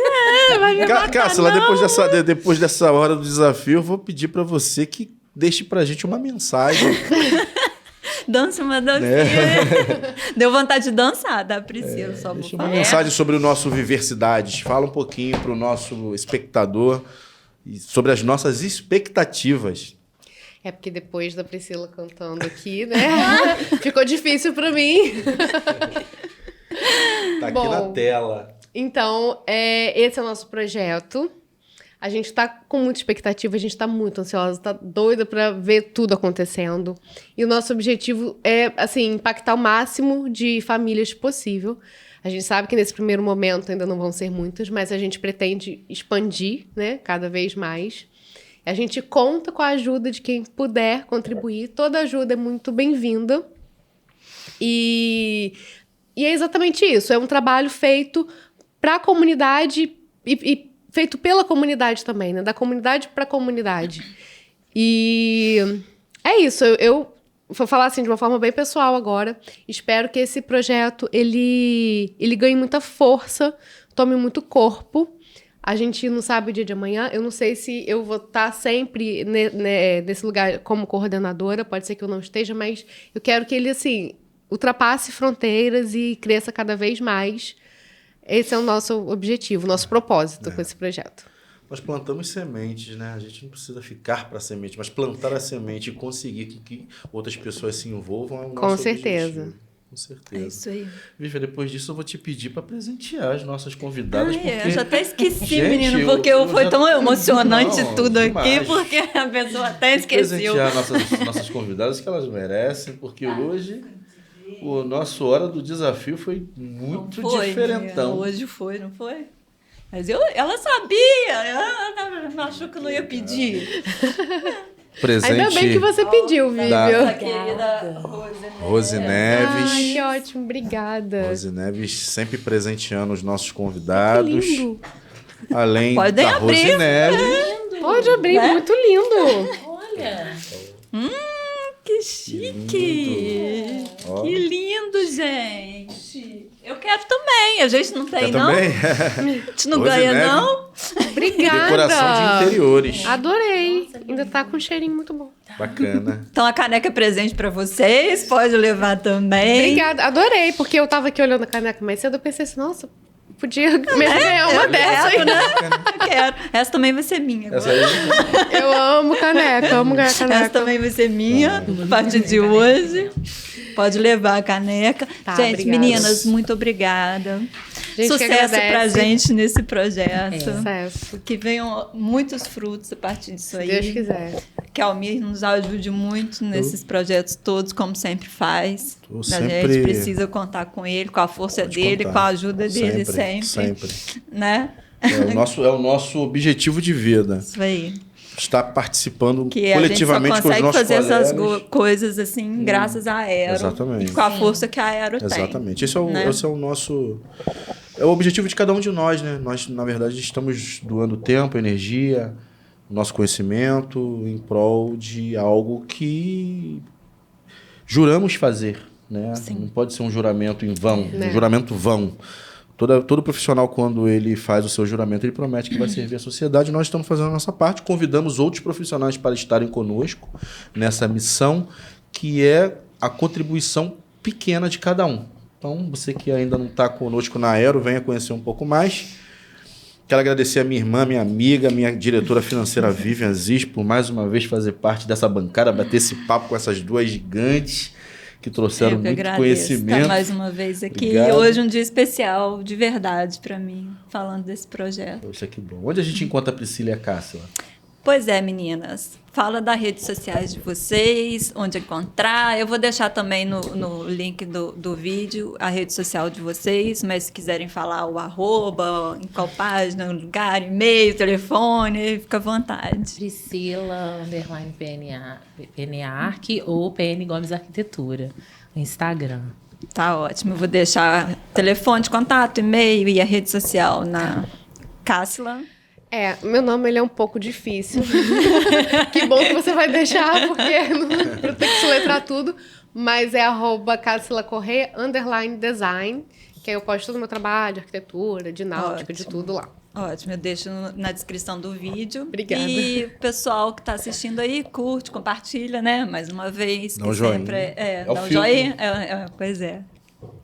Vai me matar, Cássila, não. depois dessa hora do desafio, eu vou pedir pra você que deixe pra gente uma mensagem. Dança uma dancinha. Deu vontade de dançar, tá, Priscila? Só vou Deixa uma falar. mensagem sobre o nosso Viver Cidades. Fala um pouquinho pro nosso espectador e sobre as nossas expectativas. É porque depois da Priscila cantando aqui, né? Ficou difícil pra mim. Tá aqui Bom. na tela. Então, esse é o nosso projeto. A gente tá com muita expectativa, a gente tá muito ansiosa, tá doida pra ver tudo acontecendo. E o nosso objetivo é, assim, impactar o máximo de famílias possível. A gente sabe que nesse primeiro momento ainda não vão ser muitas, mas a gente pretende expandir, né, cada vez mais. A gente conta com a ajuda de quem puder contribuir. Toda ajuda é muito bem-vinda. E é exatamente isso. É um trabalho feito para a comunidade e feito pela comunidade também, né? Da comunidade para a comunidade. E é isso. Eu vou falar assim de uma forma bem pessoal agora. Espero que esse projeto ele ganhe muita força, tome muito corpo. A gente não sabe o dia de amanhã. Eu não sei se eu vou estar sempre nesse lugar como coordenadora. Pode ser que eu não esteja, mas eu quero que ele, assim, ultrapasse fronteiras e cresça cada vez mais. Esse é o nosso objetivo, o nosso propósito com esse projeto. Nós plantamos sementes, né? A gente não precisa ficar para semente, mas plantar a semente e conseguir que outras pessoas se envolvam é o nosso Com certeza. objetivo. Com certeza. É isso aí. Vivian, depois disso eu vou te pedir para presentear as nossas convidadas. Ai, porque... eu já até esqueci, Gente, menino, porque foi já- tão emocionante Não, tudo aqui, demais. porque a pessoa até esqueceu. Presentear nossas convidadas que elas merecem, porque hoje o nosso Hora do Desafio foi muito Foi, diferentão. hoje foi, não foi? Mas ela sabia, ela achou que eu não ia pedir. Presente Ainda bem que você pediu, Vivian. Nossa querida Rose Neves. Ai, que ótimo, obrigada. Rose Neves sempre presenteando os nossos Que convidados. lindo. Além Podem da Rose abrir. Neves. Pode abrir, muito lindo. Olha. Que chique! Ó. Que lindo, gente! Eu quero também. A gente não tem, Quer não? também? A gente não Rose ganha, Neves. não? Obrigada. Decoração de interiores. Adorei. Ainda tá com um cheirinho muito bom. Bacana. Então a caneca é presente pra vocês, pode levar também. Obrigada. Adorei, porque eu tava aqui olhando a caneca mais cedo, eu pensei assim, nossa, podia mesmo ganhar uma Eu dessa. quero, né? Eu quero. Essa também vai ser minha agora. Essa aí. Eu amo caneca, amo ganhar Essa caneca. também vai ser minha, a partir de hoje. Pode levar a caneca. Tá, gente, obrigada. meninas, muito obrigada. Gente que Sucesso pra agradece. gente nesse projeto. Sucesso. Que venham muitos frutos a partir disso Se aí. Deus quiser. Que a Almir nos ajude muito nesses projetos todos, como sempre faz. Tô A sempre- gente precisa contar com ele, com a força Pode dele, contar. com a ajuda dele sempre. Sempre. Né? É o nosso objetivo de vida. Isso aí. está participando Que coletivamente a gente só com os nossos consegue fazer essas colegas. coisas assim, graças à Aero. Exatamente. E com a força que a Aero tem. Exatamente. Esse é né? o nosso... É o objetivo de cada um de nós, né? Nós, na verdade, estamos doando tempo, energia, nosso conhecimento em prol de algo que juramos fazer, né? Sim. Não pode ser um juramento em vão, Né? um juramento vão. Todo profissional, quando ele faz o seu juramento, ele promete que vai servir a sociedade. Nós estamos fazendo a nossa parte, convidamos outros profissionais para estarem conosco nessa missão, que é a contribuição pequena de cada um. Então, você que ainda não está conosco na Aero, venha conhecer um pouco mais. Quero agradecer a minha irmã, minha amiga, minha diretora financeira, Vivian Ziz, por mais uma vez fazer parte dessa bancada, bater esse papo com essas duas gigantes que trouxeram Eu que muito agradeço conhecimento. estar mais uma vez aqui. Obrigado. E hoje um dia especial, de verdade, para mim, falando desse projeto. Poxa, que bom. Onde a gente encontra a Priscila e a Cássila? Pois é, meninas. Fala das redes sociais de vocês, onde encontrar. Eu vou deixar também no link do vídeo a rede social de vocês, mas se quiserem falar o arroba, em qual página, lugar, e-mail, telefone, fica à vontade. Priscila, _ PNA Arc ou PN Gomes Arquitetura, no Instagram. Tá ótimo. Eu vou deixar telefone de contato, e-mail e a rede social na Cássila. Meu nome ele é um pouco difícil. Que bom que você vai deixar, porque eu tenho que soletrar tudo. Mas é @CássilaCorreia _design, que aí eu posto todo o meu trabalho, de arquitetura, de náutica, de tudo lá. Ótimo, eu deixo na descrição do vídeo. Obrigada. E o pessoal que está assistindo aí, curte, compartilha, né? Mais uma vez. Dá um que joinha. sempre É dá o um filtro. joinha. Pois é.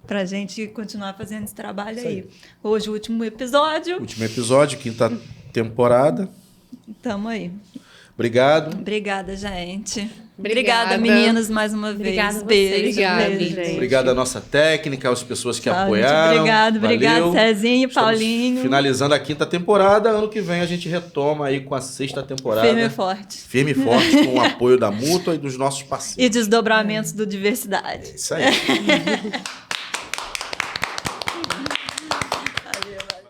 Pra gente continuar fazendo esse trabalho Isso aí. aí. Hoje, o último episódio. Último episódio, quinta temporada. Tamo aí. Obrigado. Obrigada, gente. Obrigada. Obrigada, meninas, mais uma vez. Obrigada a vocês. Beijo. Obrigada, beijo. gente. Obrigado à nossa técnica, às pessoas que Tchau, gente. apoiaram. Obrigado, Valeu. Cezinho, Estamos Paulinho. finalizando a quinta temporada. Ano que vem a gente retoma aí com a sexta temporada. Firme e forte. Firme e forte, com o apoio da Mútua e dos nossos parceiros. E desdobramentos do Diversidade. Isso aí.